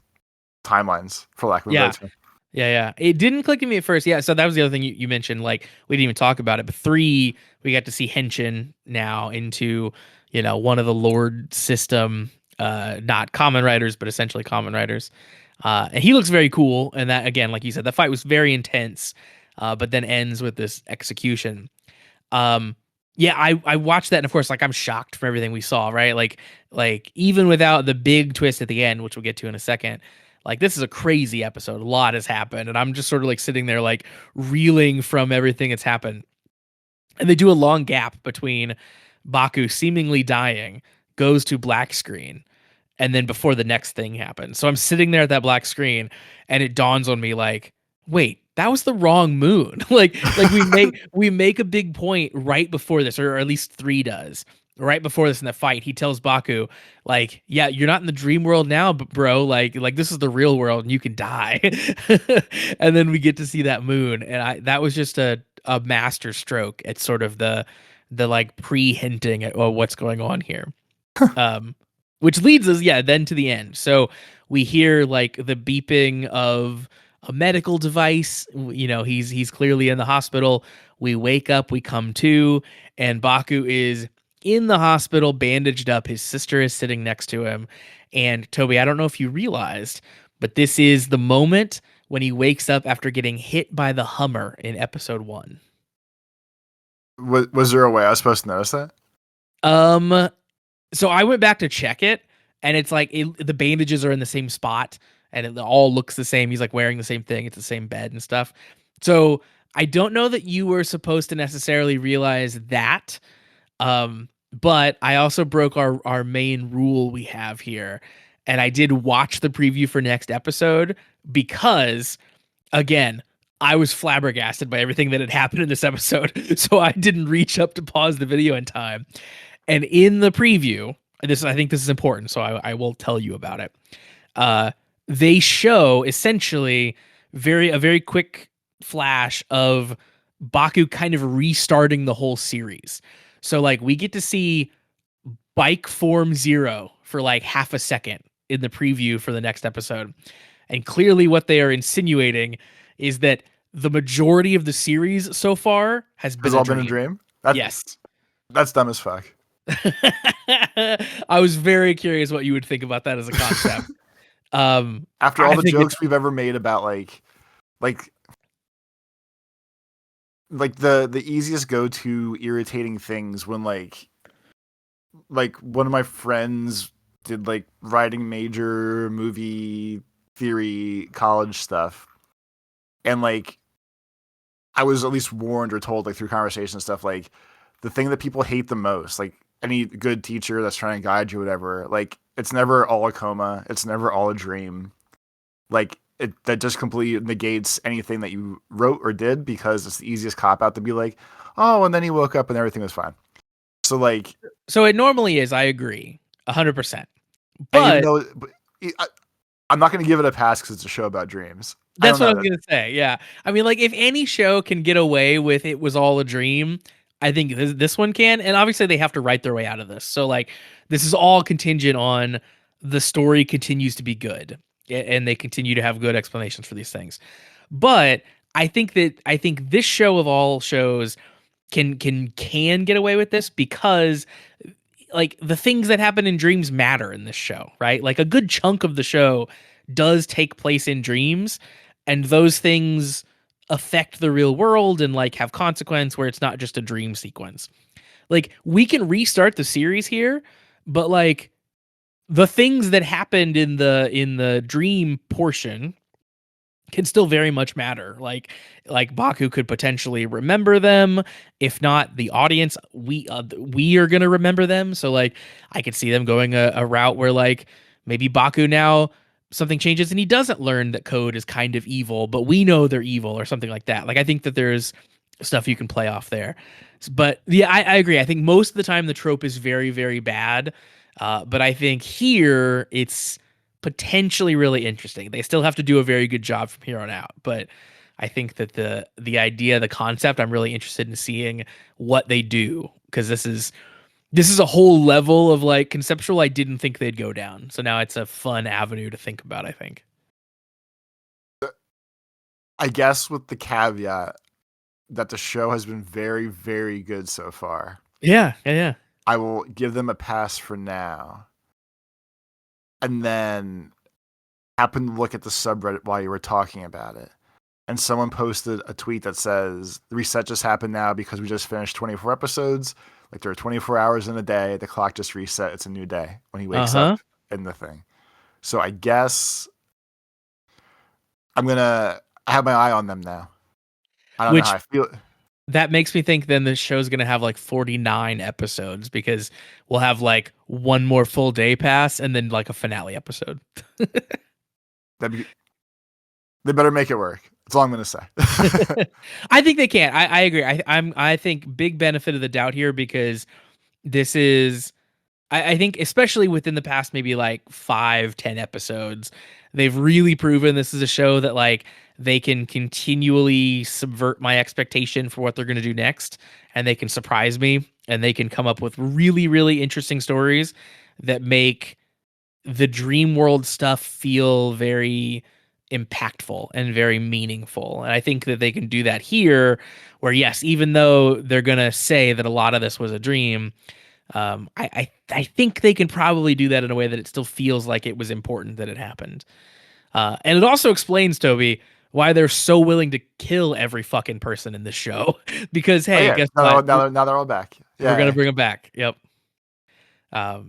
timelines, for lack of a better Yeah. term. Yeah. It didn't click to me at first. Yeah. So that was the other thing you mentioned. Like, we didn't even talk about it, but 3, we got to see Henshin now into, one of the Lord system, not common riders, but essentially common riders. And he looks very cool. And that, again, like you said, the fight was very intense, but then ends with this execution. Um, yeah, I watched that, and of course, like, I'm shocked from everything we saw, right? Like even without the big twist at the end, which we'll get to in a second, like, this is a crazy episode. A lot has happened, and I'm just sort of like sitting there like reeling from everything that's happened. And they do a long gap between Baku seemingly dying, goes to black screen, and then before the next thing happens. So I'm sitting there at that black screen, and it dawns on me like, wait, that was the wrong moon. like we make a big point right before this, or at least 3 does. Right before this in the fight, he tells Baku, like, yeah, you're not in the dream world now, but bro, like this is the real world and you can die. And then we get to see that moon, and that was just a master stroke at sort of the like pre-hinting at what's going on here. Um, which leads us, yeah, then to the end. So we hear like the beeping of a medical device. He's clearly in the hospital. We wake up, we come to, and Baku is in the hospital, bandaged up. His sister is sitting next to him. And Toby, I don't know if you realized, but this is the moment when he wakes up after getting hit by the Hummer in episode 1. Was there a way I was supposed to notice that? Um, So I went back to check it, and it's like the bandages are in the same spot, and it all looks the same. He's like wearing the same thing. It's the same bed and stuff. So I don't know that you were supposed to necessarily realize that. But I also broke our main rule we have here, and I did watch the preview for next episode because, again, I was flabbergasted by everything that had happened in this episode. So I didn't reach up to pause the video in time. And in the preview, I think this is important, so I will tell you about it. They show essentially a very quick flash of Baku kind of restarting the whole series. So like we get to see Bike Form Zero for like half a second in the preview for the next episode. And clearly what they are insinuating is that the majority of the series so far has been Has a all dream. been a dream? Yes. That's dumb as fuck. I was very curious what you would think about that as a concept. After all the jokes we've ever made about like the easiest go-to irritating things when like one of my friends did like writing major movie theory college stuff, and like I was at least warned or told like through conversation and stuff, like the thing that people hate the most, like any good teacher that's trying to guide you, whatever, like it's never all a coma, it's never all a dream. Like that just completely negates anything that you wrote or did, because it's the easiest cop out to be like, oh, and then he woke up and everything was fine. So like, so it normally is. I agree, 100%. and even But though I'm not going to give it a pass because it's a show about dreams. that's what I was gonna say. Yeah, I mean, like if any show can get away with it was all a dream, I think this one can. And obviously they have to write their way out of this. So like this is all contingent on the story continues to be good, and they continue to have good explanations for these things. But I think this show of all shows can get away with this because like the things that happen in dreams matter in this show, right? Like a good chunk of the show does take place in dreams, and those things affect the real world and like have consequence where it's not just a dream sequence. Like we can restart the series here, but like the things that happened in the dream portion can still very much matter. Like Baku could potentially remember them. If not the audience, we are gonna remember them. So like I could see them going a route where like maybe Baku now something changes and he doesn't learn that Code is kind of evil, but we know they're evil or something like that. Like I think that there's stuff you can play off there. But yeah, I agree. I think most of the time the trope is very, very bad. But I think here it's potentially really interesting. They still have to do a very good job from here on out, but I think that the idea, the concept, I'm really interested in seeing what they do because this is a whole level of like conceptual I didn't think they'd go down. So now it's a fun avenue to think about, I think. I guess with the caveat that the show has been very, very good so far. Yeah, yeah, yeah. I will give them a pass for now. And then happen to look at the subreddit while you were talking about it. And someone posted a tweet that says, the reset just happened now because we just finished 24 episodes. Like there are 24 hours in a day. The clock just reset. It's a new day when he wakes up in the thing. So I guess I have my eye on them now. I don't know how I feel. That makes me think then the show's going to have like 49 episodes because we'll have like one more full day pass and then like a finale episode. They better make it work. That's all I'm going to say. I think they can. I agree. I think big benefit of the doubt here because this is I think especially within the past maybe like 5-10 episodes, they've really proven this is a show that like they can continually subvert my expectation for what they're going to do next, and they can surprise me, and they can come up with really, really interesting stories that make the dream world stuff feel very impactful and very meaningful. And I think that they can do that here, where yes, even though they're going to say that a lot of this was a dream, I think they can probably do that in a way that it still feels like it was important that it happened. And it also explains, Toby, why they're so willing to kill every fucking person in this show. Because hey, guess what? Now they're all back. Yeah, we're gonna bring them back. Yep.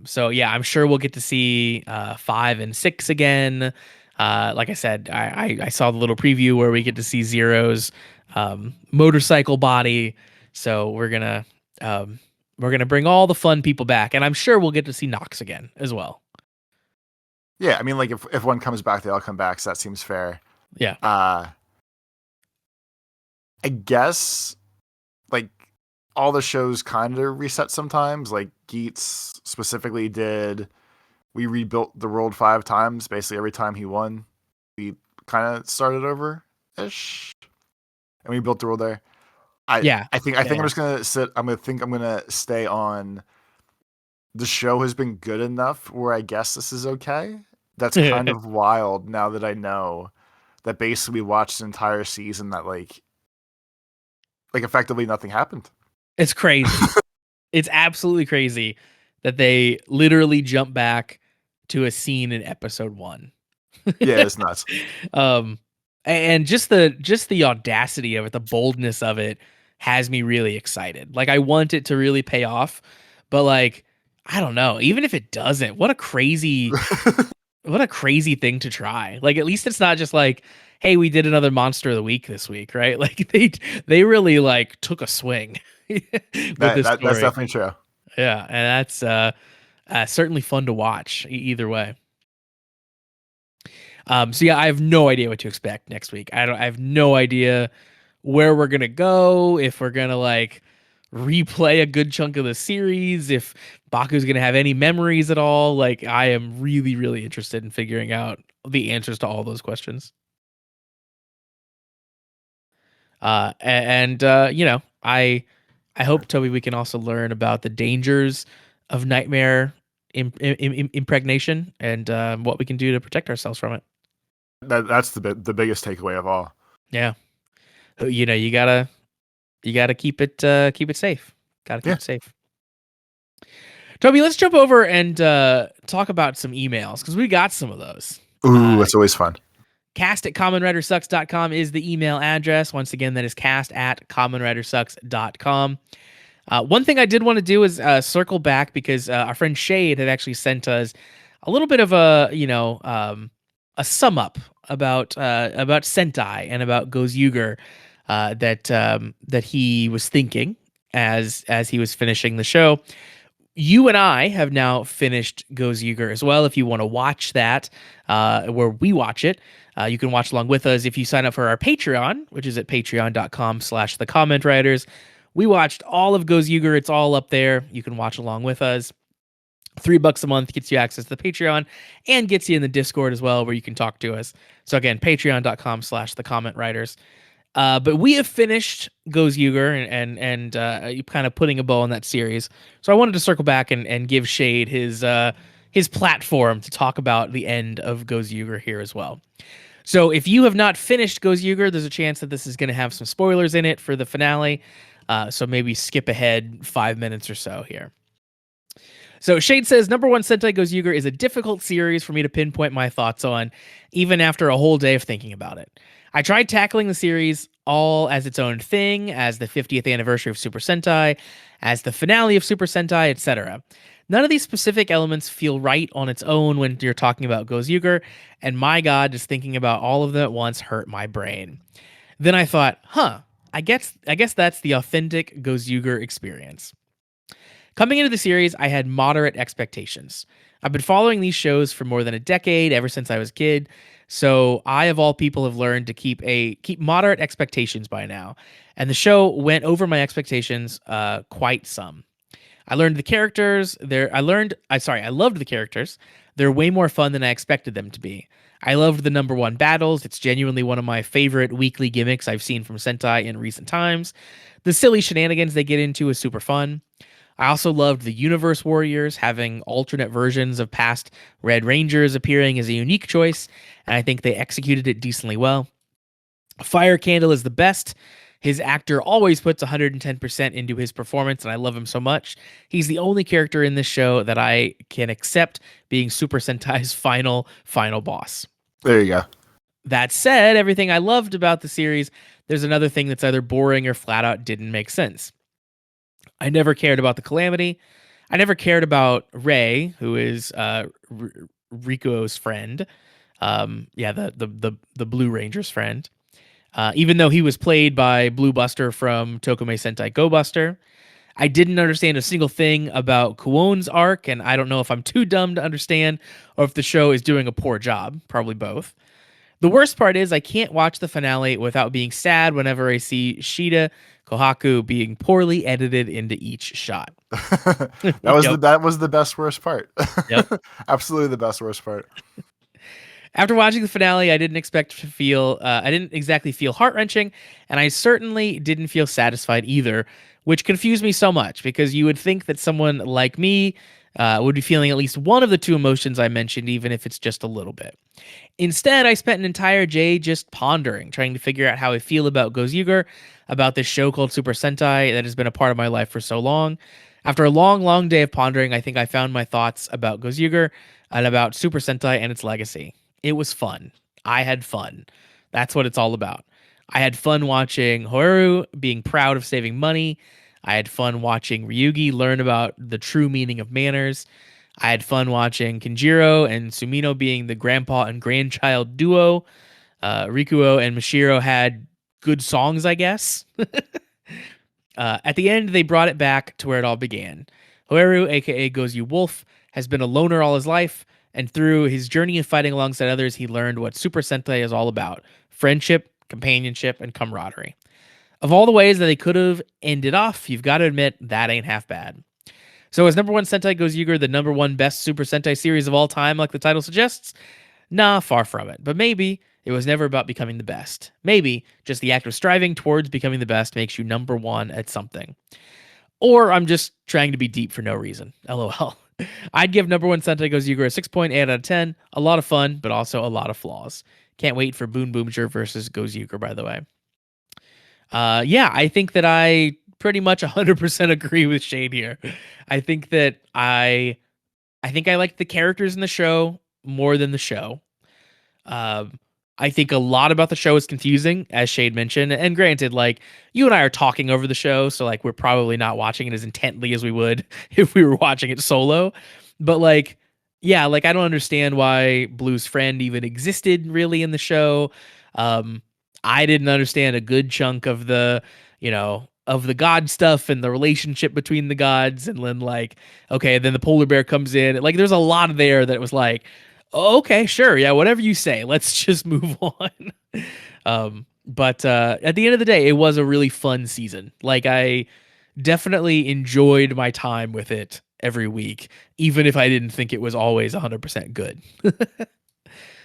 So yeah, I'm sure we'll get to see 5 and 6 again. Like I said, I saw the little preview where we get to see Zero's motorcycle body. So we're gonna bring all the fun people back, and I'm sure we'll get to see Nox again as well. Yeah, I mean, like if one comes back, they all come back. So that seems fair. Yeah. I guess like all the shows kind of reset sometimes. Like Geets specifically did. We rebuilt the world 5 times. Basically, every time he won, we kind of started over ish, and we built the world there. I think I'm just gonna sit. I'm gonna stay on. The show has been good enough where I guess this is okay. That's kind of wild now that I know that basically we watched an entire season that like effectively nothing happened. It's crazy. It's absolutely crazy that they literally jump back to a scene in episode 1. Yeah, it's nuts. And just the audacity of it, the boldness of it has me really excited. Like I want it to really pay off, but like I don't know, even if it doesn't, what a crazy thing to try. Like at least it's not just like, hey, we did another monster of the week this week, right? Like they really like took a swing. That's definitely true. Yeah, and that's certainly fun to watch either way. So yeah, I have no idea what to expect next week. I have no idea where we're gonna go, if we're gonna like replay a good chunk of the series, if Baku's gonna have any memories at all. Like I am really, really interested in figuring out the answers to all those questions. You know, I hope, Toby, we can also learn about the dangers of nightmare impregnation and what we can do to protect ourselves from it. That's the biggest takeaway of all. Yeah, you know, you gotta keep it safe. Gotta keep it safe. Toby, let's jump over and talk about some emails because we got some of those. Ooh, that's always fun. cast@commonwritersucks.com is the email address. Once again, that is cast@commonwritersucks.com. One thing I did want to do is circle back because our friend Shade had actually sent us a little bit of a sum up about Sentai and about Gozyuger that he was thinking as he was finishing the show. You and I have now finished Gozyuger as well. If you want to watch that, where we watch it, you can watch along with us if you sign up for our Patreon, which is at patreon.com/the comment writers. We watched all of Gozyuger. It's all up there. You can watch along with us. $3 a month gets you access to the Patreon and gets you in the Discord as well, where you can talk to us. So again, patreon.com/the comment writers. But we have finished Gozyuger and kind of putting a bow on that series. So I wanted to circle back and give Shade his platform to talk about the end of Gozyuger here as well. So if you have not finished Gozyuger, there's a chance that this is going to have some spoilers in it for the finale. So maybe skip ahead 5 minutes or so here. So Shade says, number one, Sentai Gozyuger is a difficult series for me to pinpoint my thoughts on, even after a whole day of thinking about it. I tried tackling the series all as its own thing, as the 50th anniversary of Super Sentai, as the finale of Super Sentai, etc. None of these specific elements feel right on its own when you're talking about Gozyuger, and my god, just thinking about all of them at once hurt my brain. Then I thought, I guess that's the authentic Gozyuger experience. Coming into the series, I had moderate expectations. I've been following these shows for more than a decade, ever since I was a kid, so I, of all people, have learned to keep moderate expectations by now, and the show went over my expectations quite some. I loved the characters. They're way more fun than I expected them to be. I loved the number one battles. It's genuinely one of my favorite weekly gimmicks I've seen from Sentai in recent times. The silly shenanigans they get into is super fun. I also loved the Universe Warriors, having alternate versions of past Red Rangers appearing as a unique choice, and I think they executed it decently well. Fire Candle is the best. His actor always puts 110% into his performance, and I love him so much. He's the only character in this show that I can accept being Super Sentai's final boss. There you go. That said, everything I loved about the series, there's another thing that's either boring or flat out didn't make sense. I never cared about the Calamity. I never cared about Ray, who is Rikuo's friend. The Blue Ranger's friend. Even though he was played by Blue Buster from Tokume Sentai Go Buster. I didn't understand a single thing about Kuon's arc, and I don't know if I'm too dumb to understand or if the show is doing a poor job. Probably both. The worst part is I can't watch the finale without being sad whenever I see Shida Kohaku being poorly edited into each shot. That was the best worst part. Yep. Absolutely the best worst part. After watching the finale, I didn't exactly feel heart-wrenching, and I certainly didn't feel satisfied either, which confused me so much because you would think that someone like me would be feeling at least one of the two emotions I mentioned, even if it's just a little bit. Instead, I spent an entire day just pondering, trying to figure out how I feel about Gozyuger, about this show called Super Sentai that has been a part of my life for so long. After a long, long day of pondering, I think I found my thoughts about Gozyuger and about Super Sentai and its legacy. It was fun. I had fun. That's what it's all about. I had fun watching Horu being proud of saving money. I had fun watching Ryugi learn about the true meaning of manners. I had fun watching Kenjiro and Sumino being the grandpa and grandchild duo. Rikuo and Mashiro had good songs, I guess. At the end, they brought it back to where it all began. Horu, aka Gozyu Wolf, has been a loner all his life, and through his journey of fighting alongside others, he learned what Super Sentai is all about: friendship, companionship, and camaraderie. Of all the ways that they could have ended off, you've got to admit that ain't half bad. So is number one Sentai Gozyuger the number one best Super Sentai series of all time, like the title suggests? Nah, far from it. But maybe it was never about becoming the best. Maybe just the act of striving towards becoming the best makes you number one at something. Or I'm just trying to be deep for no reason. LOL. I'd give number one Sentai Gozyuger a 6.8 out of 10. A lot of fun, but also a lot of flaws. Can't wait for Boon Boomjer versus Gozyuger, by the way. I think that I pretty much 100% agree with Shade here. I think that I like the characters in the show more than the show. I think a lot about the show is confusing, as Shade mentioned. And granted, like, you and I are talking over the show, so like we're probably not watching it as intently as we would if we were watching it solo. But like, yeah, like I don't understand why Blue's friend even existed really in the show. Um, I didn't understand a good chunk of the, of the god stuff and the relationship between the gods. And then like, okay, then the polar bear comes in. Like, there's a lot there that was like, oh, okay, sure, yeah, whatever you say. Let's just move on. But at the end of the day, it was a really fun season. Like I definitely enjoyed my time with it every week, even if I didn't think it was always 100% good.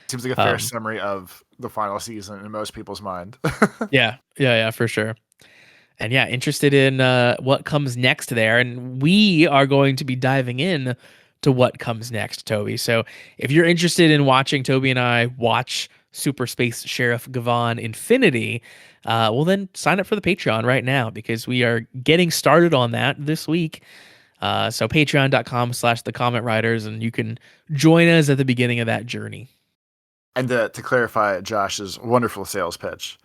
Seems like a fair Um, summary of the final season in most people's mind. yeah, for sure. And yeah, interested in what comes next there. And we are going to be diving in to what comes next, Toby. So if you're interested in watching Toby and I watch Super Space Sheriff Gavan Infinity, well, then sign up for the Patreon right now because we are getting started on that this week. So patreon.com/the comment writers, and you can join us at the beginning of that journey. And to clarify Josh's wonderful sales pitch,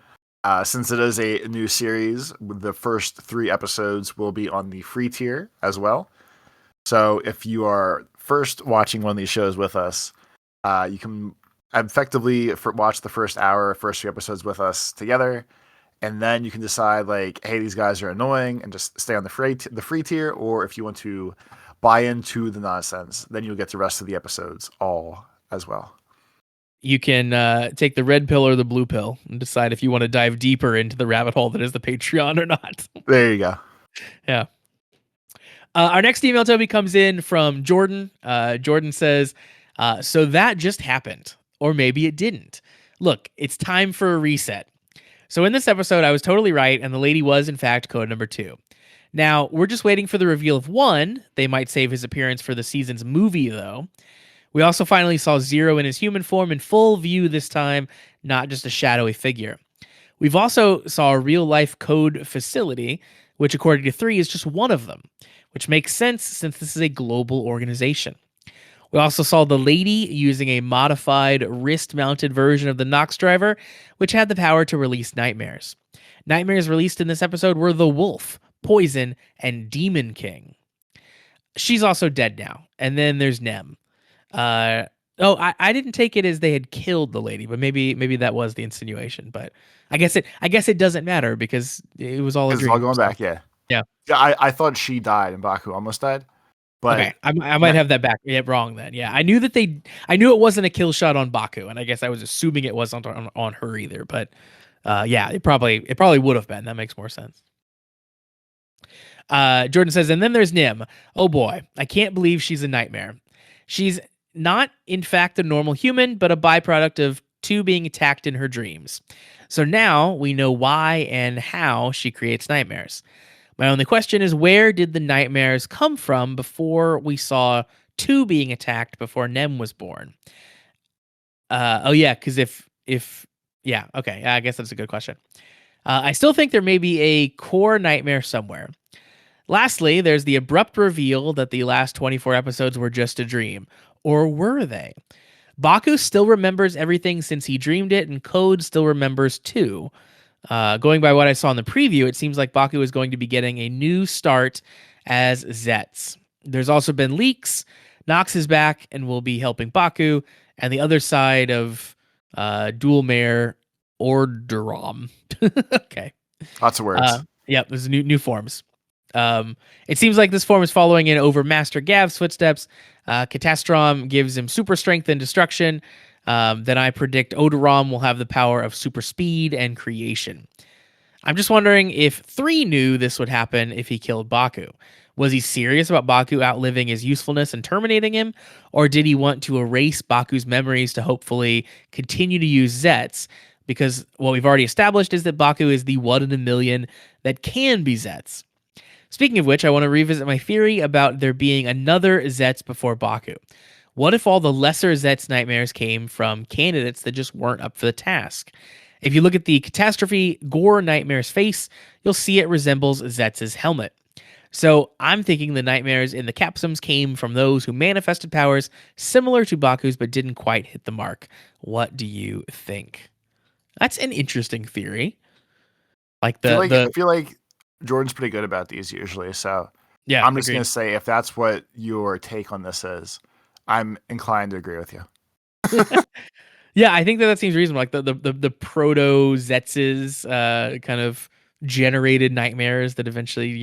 since it is a new series, the first 3 episodes will be on the free tier as well. So if you are first watching one of these shows with us, you can effectively watch the first hour, first 3 episodes with us together, and then you can decide like, hey, these guys are annoying, and just stay on the free tier. Or if you want to buy into the nonsense, then you'll get the rest of the episodes all as well. You can take the red pill or the blue pill and decide if you want to dive deeper into the rabbit hole that is the Patreon or not. There you go. Yeah. Our next email, Toby, comes in from Jordan. Jordan says, so that just happened, or maybe it didn't. Look, it's time for a reset. So in this episode, I was totally right, and the lady was, in fact, code number 2. Now, we're just waiting for the reveal of 1. They might save his appearance for the season's movie, though. We also finally saw Zero in his human form in full view this time, not just a shadowy figure. We've also saw a real-life code facility, which according to 3 is just one of them, which makes sense since this is a global organization. We also saw the lady using a modified wrist-mounted version of the Nox driver, which had the power to release nightmares. Nightmares released in this episode were the Wolf, Poison, and Demon King. She's also dead now. And then there's Nem. I didn't take it as they had killed the lady, but maybe that was the insinuation. But I guess it doesn't matter because it was all a It's dream. all going So, back, yeah. yeah. Yeah, I thought she died and Baku almost died, but Okay, I might have that back wrong then. Yeah, I knew it wasn't a kill shot on Baku, and I guess I was assuming it wasn't on her either. But yeah, it probably would have been. That makes more sense. Jordan says, and then there's Nim. Oh boy, I can't believe she's a nightmare. She's not, in fact, a normal human, but a byproduct of 2 being attacked in her dreams. So now we know why and how she creates nightmares. My only question is, where did the nightmares come from before we saw 2 being attacked before Nem was born? Oh yeah, because if yeah, okay, I guess that's a good question. I still think there may be a core nightmare somewhere. Lastly, there's the abrupt reveal that the last 24 episodes were just a dream. Or were they? Baku still remembers everything since he dreamed it, and Code still remembers too. Going by what I saw in the preview, it seems like Baku is going to be getting a new start as Zeztz. There's also been leaks. Nox is back and will be helping Baku, and the other side of Dual Mare Orderom. Okay. lots of words. Yep, there's new forms. It seems like this form is following in over Master Gav's footsteps. Catastrom gives him super strength and destruction. Then I predict Odoram will have the power of super speed and creation. I'm just wondering if 3 knew this would happen if he killed Baku. Was he serious about Baku outliving his usefulness and terminating him? Or did he want to erase Baku's memories to hopefully continue to use Zeztz? Because what we've already established is that Baku is the 1 in a million that can be Zeztz. Speaking of which, I want to revisit my theory about there being another Zeztz before Baku. What if all the lesser Zeztz nightmares came from candidates that just weren't up for the task? If you look at the Catastrophe Gore Nightmare's face, you'll see it resembles Zetz's helmet. So I'm thinking the nightmares in the capsums came from those who manifested powers similar to Baku's but didn't quite hit the mark. What do you think? That's an interesting theory. Like I feel like Jordan's pretty good about these usually, so yeah, I'm just agreed. gonna say if that's what your take on this is, I'm inclined to agree with you. Yeah, I think that seems reasonable. Like the proto Zetz's kind of generated nightmares that eventually,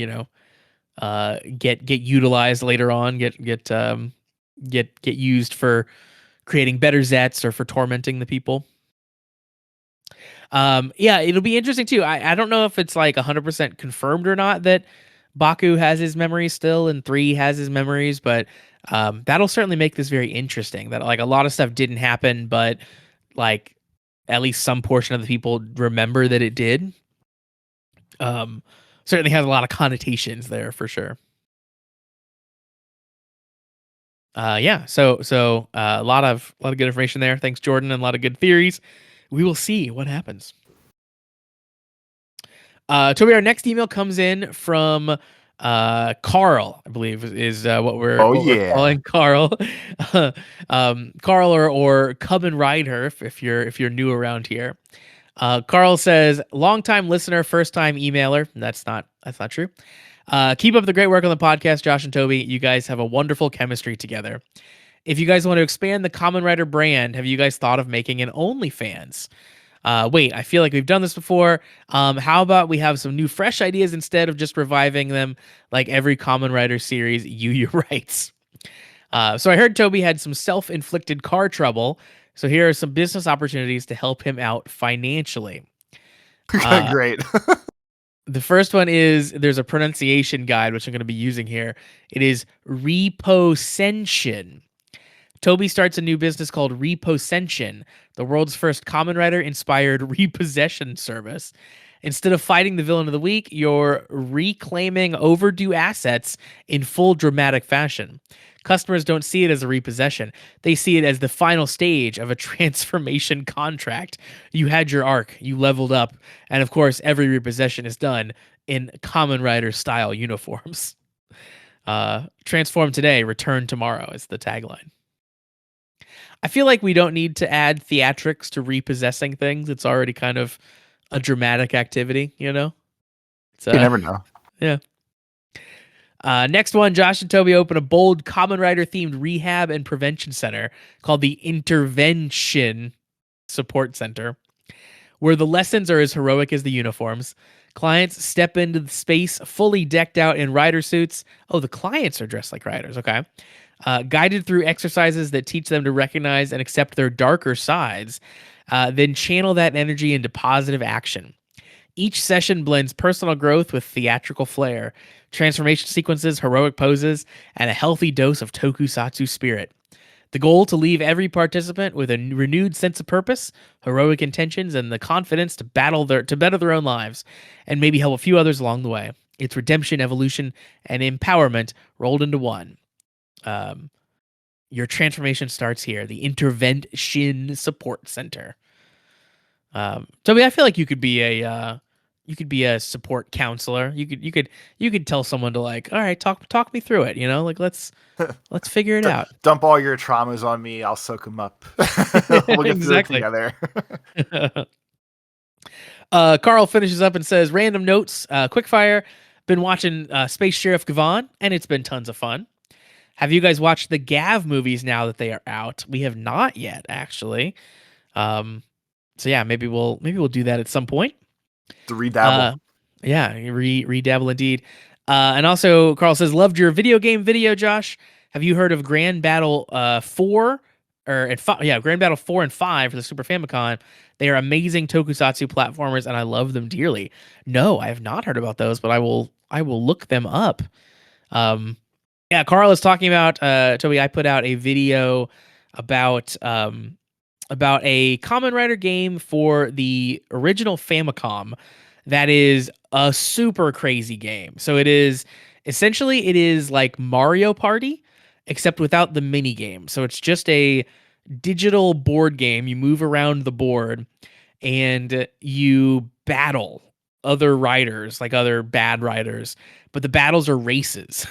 get utilized later on, get used for creating better Zets or for tormenting the people. Yeah, it'll be interesting too. I don't know if it's like 100% confirmed or not that Baku has his memories still and 3 has his memories, but that'll certainly make this very interesting. That like a lot of stuff didn't happen, but like at least some portion of the people remember that it did. Um, Certainly has a lot of connotations there for sure. Yeah, so a lot of good information there. Thanks, Jordan, and a lot of good theories. We will see what happens. Toby, our next email comes in from Carl, I believe is Oh what we're yeah. calling Carl. Carl or Kamen Rider if you're new around here. Carl says, longtime listener, first time emailer. That's not true. Keep up the great work on the podcast, Josh and Toby. You guys have a wonderful chemistry together. If you guys want to expand the Kamen Rider brand, have you guys thought of making an OnlyFans? Wait, I feel like we've done this before. How about we have some new, fresh ideas instead of just reviving them like every Kamen Rider series Yu writes? So I heard Toby had some self-inflicted car trouble. So here are some business opportunities to help him out financially. Great. The first one is there's a pronunciation guide, which I'm going to be using here. It is repossession. Toby starts a new business called Repossession, the world's first Kamen Rider inspired repossession service. Instead of fighting the villain of the week, you're reclaiming overdue assets in full dramatic fashion. Customers don't see it as a repossession. They see it as the final stage of a transformation contract. You had your arc, you leveled up, and of course, every repossession is done in Kamen Rider style uniforms. Transform today, return tomorrow is the tagline. I feel like we don't need to add theatrics to repossessing things. It's already kind of a dramatic activity, you know? It's You never know. yeah. Next one, Josh and Toby open a bold Kamen Rider themed rehab and prevention center called the Intervention Support Center, where the lessons are as heroic as the uniforms. Clients step into the space fully decked out in rider suits. Oh, the clients are dressed like riders. Okay. Guided through exercises that teach them to recognize and accept their darker sides, then channel that energy into positive action. Each session blends personal growth with theatrical flair, transformation sequences, heroic poses, and a healthy dose of tokusatsu spirit. The goal to leave every participant with a renewed sense of purpose, heroic intentions, and the confidence to better their own lives, and maybe help a few others along the way. It's redemption, evolution, and empowerment rolled into one. Your transformation starts here. The Intervention Support Center. Toby, I feel like you could be a support counselor. You could tell someone to like, all right, talk me through it. You know, like let's figure it out. Dump all your traumas on me. I'll soak them up. We'll get through it Exactly. together. Carl finishes up and says, random notes, quickfire. Been watching Space Sheriff Gavan, and it's been tons of fun. Have you guys watched the Gav movies now that they are out? We have not yet, actually. So yeah, maybe we'll do that at some point. To redabble. Yeah, redabble indeed. And also, Carl says, loved your video game video, Josh. Have you heard of Grand Battle 4 Grand Battle 4 and 5 for the Super Famicom? They are amazing tokusatsu platformers, and I love them dearly. No, I have not heard about those, but I will look them up. Yeah, Carl is talking about Toby. I put out a video about a Kamen Rider game for the original Famicom that is a super crazy game. So it is like Mario Party except without the mini game. So it's just a digital board game. You move around the board and you battle other riders, like other bad riders, but the battles are races.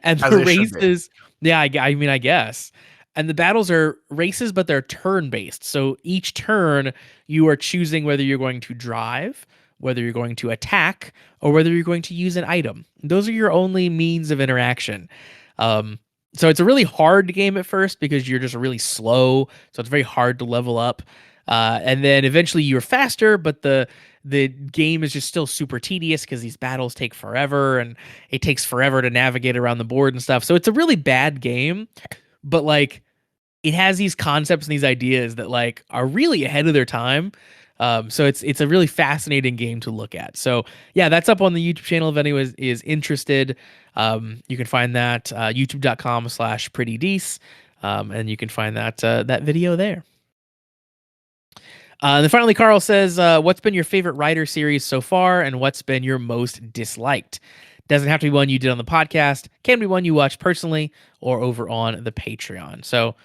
And As the they should be. races, yeah, I mean, I guess. And the battles are races, but they're turn based. So each turn, you are choosing whether you're going to drive, whether you're going to attack, or whether you're going to use an item. Those are your only means of interaction. So it's a really hard game at first because you're just really slow. So it's very hard to level up. And then eventually you're faster, but the game is just still super tedious because these battles take forever and it takes forever to navigate around the board and stuff. So it's a really bad game, but like it has these concepts and these ideas that like are really ahead of their time. So it's a really fascinating game to look at. So yeah, that's up on the YouTube channel if anyone is interested. You can find that youtube.com/prettydece, and you can find that video there. Then finally, Carl says, "What's been your favorite writer series so far, and what's been your most disliked? Doesn't have to be one you did on the podcast. Can be one you watched personally or over on the Patreon." So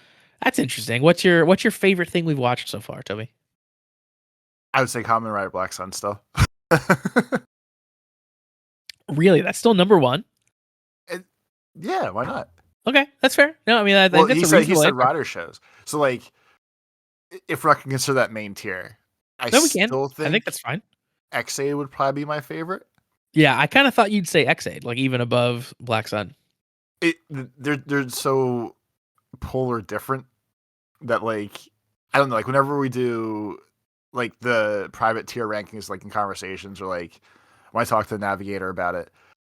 that's interesting. What's your favorite thing we've watched so far, Toby? I would say Kamen Rider Black Sun still. Really, that's still number one. It, yeah, why not? Okay, that's fair. No, I mean I Well, think that's he a said reasonable answer. rider shows. So like, if we're not gonna consider that main tier, I No, we can. still I think think that's fine. XA would probably be my favorite. Yeah, I kind of thought you'd say X8, like even above Black Sun. It they're so polar different that like I don't know, like whenever we do like the private tier rankings, like in conversations or like when I talk to the navigator about it,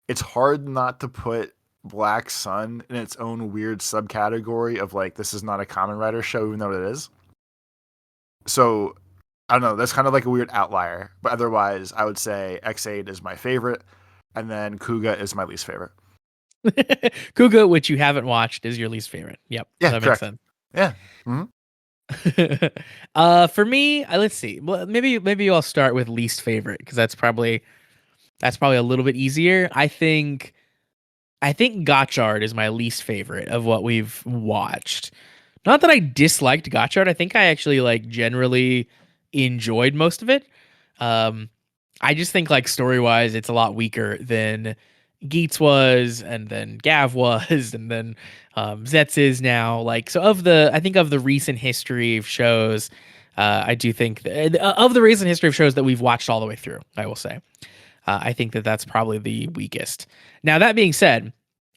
it's hard not to put Black Sun in its own weird subcategory of like this is not a Kamen Rider show, even though it is. So I don't know, that's kind of like a weird outlier. But otherwise, I would say X8 is my favorite, and then Kuga is my least favorite. Kuga, which you haven't watched, is your least favorite. Yep, Yeah, that makes correct. sense. Yeah. Mm-hmm. For me, let's see. Well, maybe I'll start with least favorite because that's probably a little bit easier. I think Gotchard is my least favorite of what we've watched. Not that I disliked Gotchard. I think I actually like generally enjoyed most of it. Um, I just think like story wise, it's a lot weaker than Geets was, and then Gav was, and then Zeztz is now. Like so, I think of the recent history of shows, I do think of the recent history of shows that we've watched all the way through. I will say, I think that that's probably the weakest. Now that being said,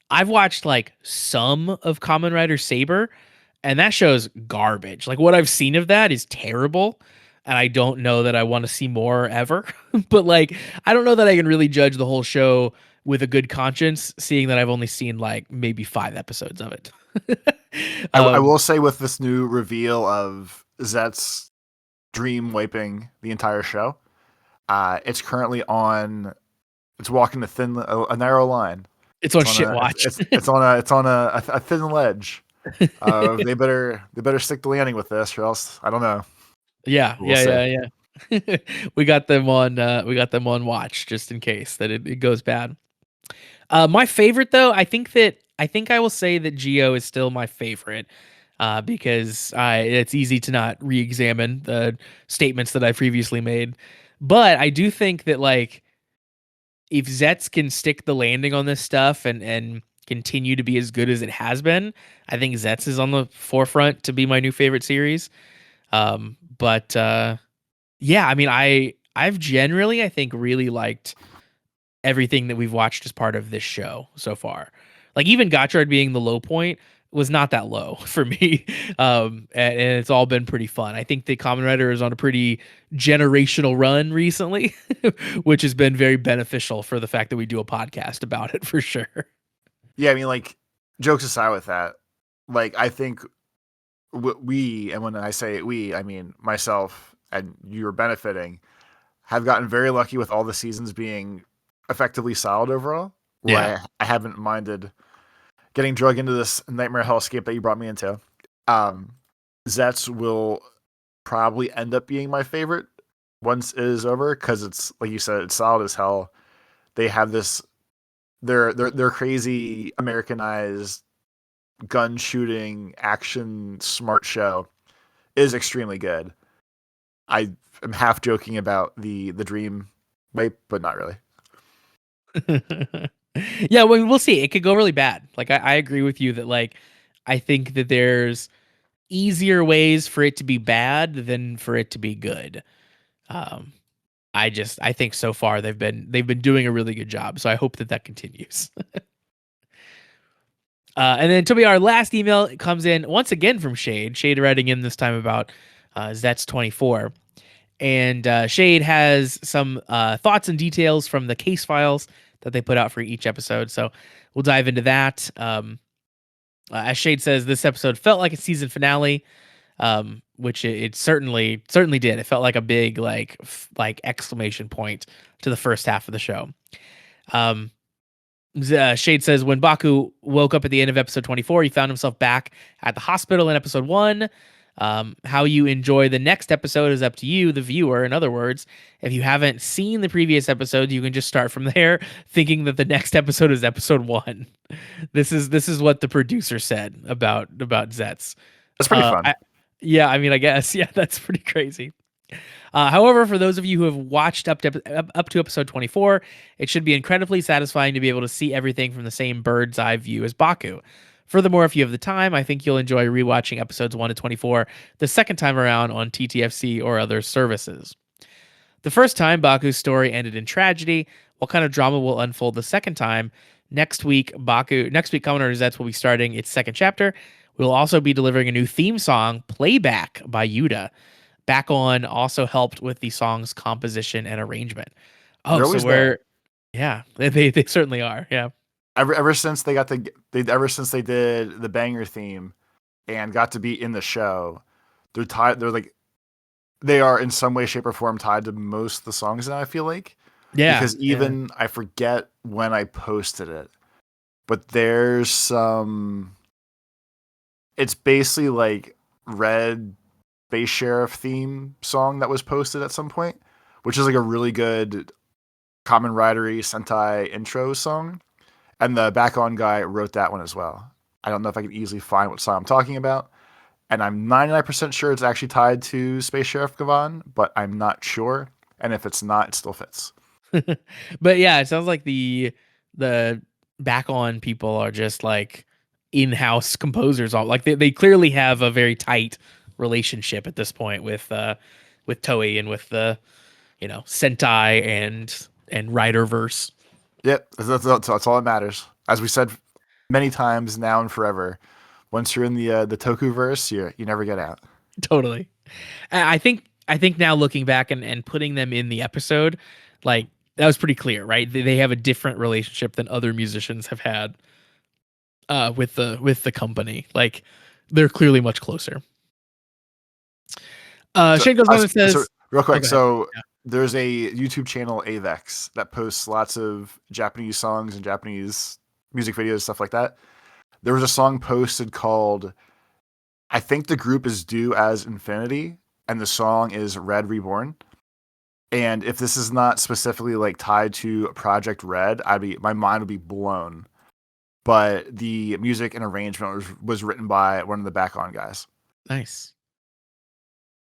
I've watched like some of Kamen Rider Saber, and that show's garbage. Like what I've seen of that is terrible, and I don't know that I want to see more ever. But like I don't know that I can really judge the whole show with a good conscience, seeing that I've only seen like maybe 5 episodes of it. I um, will say with this new reveal of Zet's dream wiping the entire show, it's currently on. It's walking a narrow line. it's on shit watch. It's on a thin ledge. They better stick the landing with this, or else I don't know. Yeah, We'll see. yeah. We got them on watch just in case that it goes bad. My favorite though, I think I will say that Geo is still my favorite. Because it's easy to not re-examine the statements that I previously made. But I do think that like if Zets can stick the landing on this stuff and continue to be as good as it has been, I think Zets is on the forefront to be my new favorite series. But yeah, I mean I've generally I think really liked everything that we've watched as part of this show so far. Like even Gotchard being the low point was not that low for me. And it's all been pretty fun. I think the Kamen Rider is on a pretty generational run recently, which has been very beneficial for the fact that we do a podcast about it for sure. Yeah, I mean, like jokes aside with that, like I think we, and when I say we, I mean myself and you are benefiting, have gotten very lucky with all the seasons being effectively solid overall. Where Yeah. I haven't minded getting drug into this nightmare hellscape that you brought me into. Um, Zets will probably end up being my favorite once it is over because it's like you said, it's solid as hell. They have this their crazy Americanized gun shooting action smart show is extremely good. I am half joking about the dream wipe, but not really. Yeah, well, we'll see. It could go really bad. Like I agree with you that like I think that there's easier ways for it to be bad than for it to be good. Um, I think so far they've been doing a really good job. So I hope that continues. And then Toby, our last email comes in once again from Shade. Shade writing in this time about Zeztz 24. And Shade has some thoughts and details from the case files that they put out for each episode. So we'll dive into that. As Shade says, this episode felt like a season finale, which it certainly did. It felt like a big like exclamation point to the first half of the show. Shade says when Baku woke up at the end of episode 24, he found himself back at the hospital in episode 1. How you enjoy the next episode is up to you, the viewer. In other words, if you haven't seen the previous episode, you can just start from there, thinking that the next episode is episode 1. This is what the producer said about Zeztz. That's pretty fun. Yeah, I mean, I guess yeah, that's pretty crazy. However, for those of you who have watched up to episode 24, it should be incredibly satisfying to be able to see everything from the same bird's eye view as Baku. Furthermore, if you have the time, I think you'll enjoy rewatching episodes 1 to 24 the second time around on TTFC or other services. The first time, Baku's story ended in tragedy. What kind of drama will unfold the second time? Next week, Kamen Rider Zeztz will be starting its second chapter. We'll also be delivering a new theme song, Playback by Yuta. Back On also helped with the song's composition and arrangement. Oh, so yeah, they certainly are. Yeah. Ever since they did the banger theme and got to be in the show, they're tied. They are in some way, shape, or form tied to most of the songs now. I feel like, yeah, because even I forget when I posted it, but there's some. It's basically like Red Space Sheriff theme song that was posted at some point, which is like a really good Kamen Rider-y Sentai intro song. And the Back On guy wrote that one as well. I don't know if I can easily find what song I'm talking about. And I'm 99% sure it's actually tied to Space Sheriff Gavan, but I'm not sure. And if it's not, it still fits. But yeah, it sounds like the Back On people are just like in-house composers. All like they clearly have a very tight relationship at this point with Toei and with the Sentai and Riderverse. Yep, that's all that matters. As we said many times now and forever, once you're in the toku verse, you never get out. Totally. I think now looking back and putting them in the episode, like that was pretty clear, right? They have a different relationship than other musicians have had with the company. Like they're clearly much closer. Shane goes on and says, real quick, there's a YouTube channel, Avex, that posts lots of Japanese songs and Japanese music videos, stuff like that. There was a song posted called, I think the group is Due as Infinity, and the song is Red Reborn. And if this is not specifically like tied to Project Red, my mind would be blown. But the music and arrangement was written by one of the Back On guys. Nice.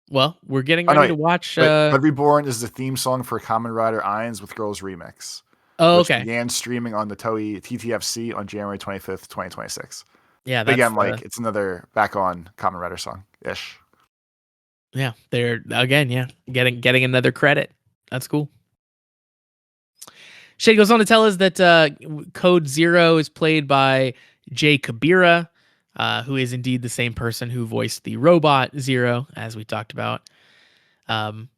Well, we're getting ready to watch. Red Reborn is the theme song for Kamen Rider Ainz with Girls Remix. Oh, which okay. began streaming on the Toei TTFC on January 25th, 2026. Yeah, that's again, it's another Back On Kamen Rider song ish. Yeah, they're again, getting another credit. That's cool. Shade goes on to tell us that Code Zero is played by Jay Kabira, who is indeed the same person who voiced the robot Zero, as we talked about. And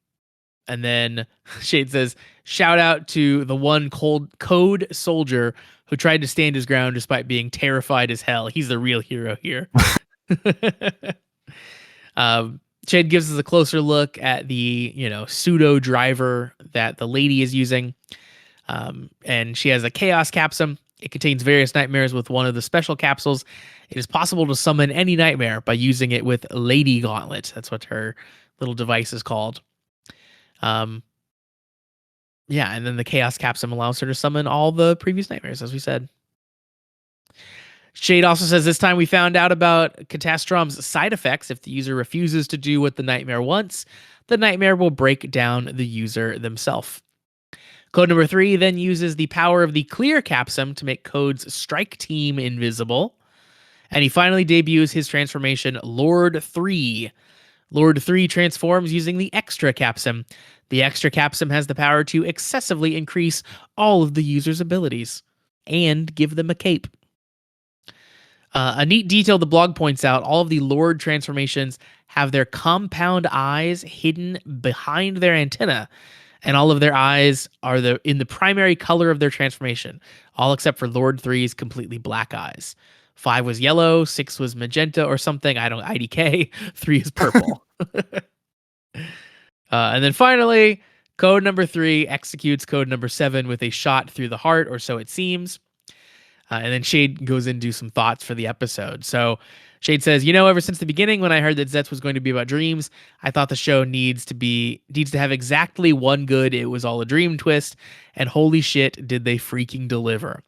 then Shade says, shout out to the one code soldier who tried to stand his ground despite being terrified as hell. He's the real hero here. Shade gives us a closer look at the, pseudo driver that the lady is using. And she has a chaos capsule. It contains various nightmares with one of the special capsules. It is possible to summon any nightmare by using it with Lady Gauntlet. That's what her little device is called. Yeah, and then the chaos capsule allows her to summon all the previous nightmares, as we said. Shade also says this time we found out about Catastrom's side effects. If the user refuses to do what the nightmare wants, the nightmare will break down the user themselves. Code number 3 then uses the power of the clear capsum to make Code's strike team invisible. And he finally debuts his transformation, Lord 3. Lord 3 transforms using the extra capsum. The extra capsum has the power to excessively increase all of the user's abilities and give them a cape. A neat detail the blog points out, all of the Lord transformations have their compound eyes hidden behind their antenna, and all of their eyes are in the primary color of their transformation, all except for Lord Three's completely black eyes. 5 was yellow, 6 was magenta or something. I don't IDK. 3 is purple. And then finally, code number 3 executes code number 7 with a shot through the heart, or so it seems. And then Shade goes into some thoughts for the episode. So Shade says, ever since the beginning, when I heard that Zeztz was going to be about dreams, I thought the show needs to have exactly one good "it was all a dream" twist, and holy shit, did they freaking deliver.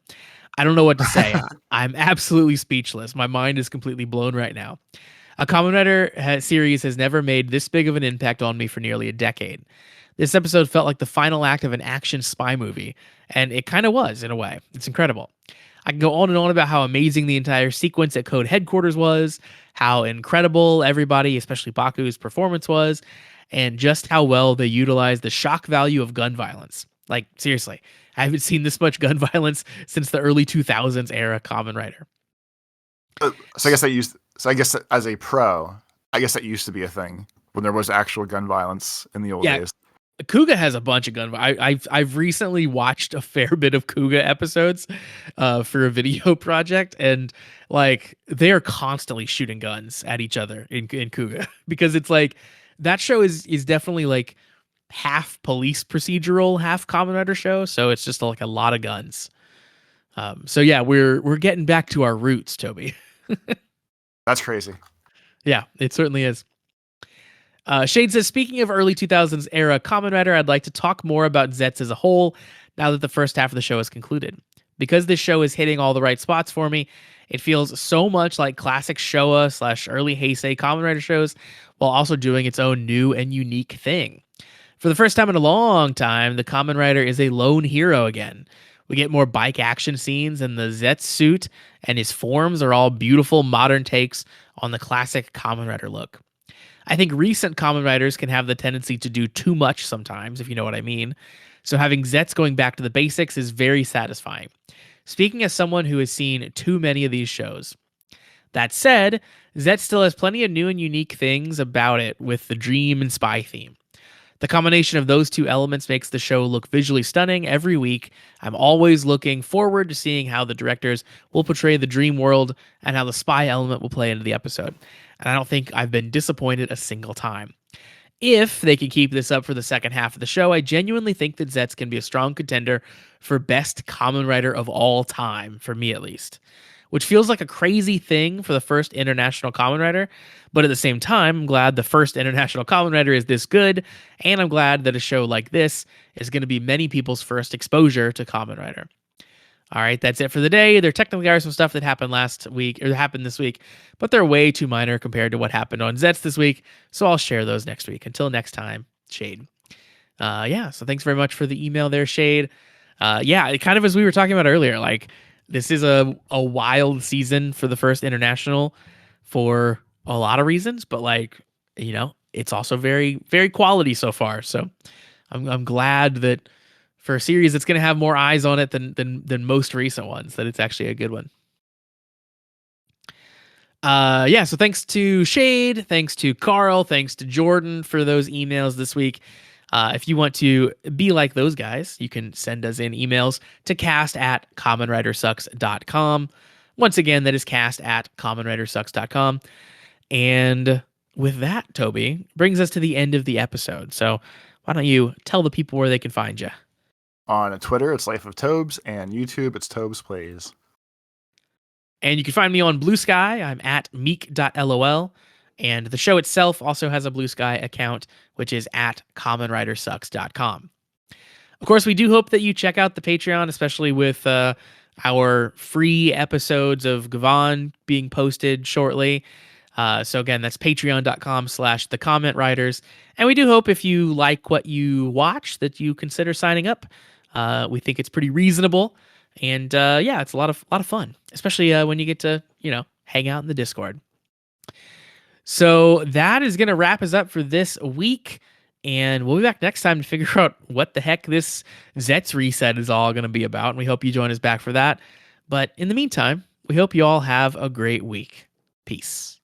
I don't know what to say. I'm absolutely speechless. My mind is completely blown right now. A Kamen Rider series has never made this big of an impact on me for nearly a decade. This episode felt like the final act of an action spy movie, and it kind of was, in a way. It's incredible. I can go on and on about how amazing the entire sequence at Code headquarters was, how incredible everybody, especially Baku's performance was, and just how well they utilized the shock value of gun violence. Like, seriously, I haven't seen this much gun violence since the early 2000s era Kamen Rider. So I guess as a pro, I guess that used to be a thing when there was actual gun violence in the old days. Kuga has a bunch of gun. I've recently watched a fair bit of Kuga episodes for a video project, and like they are constantly shooting guns at each other in Kuga because it's like that show is definitely like half police procedural, half Kamen Rider show. So it's just like a lot of guns. So yeah, we're getting back to our roots, Toby. That's crazy. Yeah, it certainly is. Shade says, speaking of early 2000s era Kamen Rider, I'd like to talk more about Zeztz as a whole now that the first half of the show is concluded. Because this show is hitting all the right spots for me, it feels so much like classic Showa / early Heisei Kamen Rider shows while also doing its own new and unique thing. For the first time in a long time, the Kamen Rider is a lone hero again. We get more bike action scenes, and the Zeztz suit and his forms are all beautiful modern takes on the classic Kamen Rider look. I think recent Kamen Riders can have the tendency to do too much sometimes, if you know what I mean. So having Zeztz going back to the basics is very satisfying. Speaking as someone who has seen too many of these shows. That said, Zeztz still has plenty of new and unique things about it with the dream and spy theme. The combination of those two elements makes the show look visually stunning every week. I'm always looking forward to seeing how the directors will portray the dream world and how the spy element will play into the episode. And I don't think I've been disappointed a single time. If they can keep this up for the second half of the show, I genuinely think that Zeztz can be a strong contender for best Kamen Rider of all time, for me at least. Which feels like a crazy thing for the first international Kamen Rider, but at the same time, I'm glad the first international Kamen Rider is this good, and I'm glad that a show like this is going to be many people's first exposure to Kamen Rider. All right, that's it for the day. There technically are some stuff that happened last week, or happened this week, but they're way too minor compared to what happened on Zeztz this week, so I'll share those next week. Until next time, Shade. So thanks very much for the email there, Shade. Kind of as we were talking about earlier, like, this is a wild season for the first international for a lot of reasons, but like, it's also very, very quality so far. So I'm glad that for a series that's going to have more eyes on it than most recent ones, that it's actually a good one. So thanks to Shade, thanks to Carl, thanks to Jordan for those emails this week. If you want to be like those guys, you can send us in emails to cast@kamenridersucks.com. Once again, that is cast@kamenridersucks.com. And with that, Toby, brings us to the end of the episode. So why don't you tell the people where they can find you? On Twitter, it's Life of Tobes, and YouTube, it's Tobes Plays. And you can find me on Blue Sky. I'm at meek.lol. And the show itself also has a Blue Sky account, which is at kamenridersucks.com. Of course, we do hope that you check out the Patreon, especially with our free episodes of Gavan being posted shortly. So again, that's patreon.com/thecommentwriters. And we do hope if you like what you watch that you consider signing up. We think it's pretty reasonable. And it's a lot of fun, especially when you get to, hang out in the Discord. So that is going to wrap us up for this week. And we'll be back next time to figure out what the heck this Zeztz reset is all going to be about. And we hope you join us back for that. But in the meantime, We hope you all have a great week. Peace.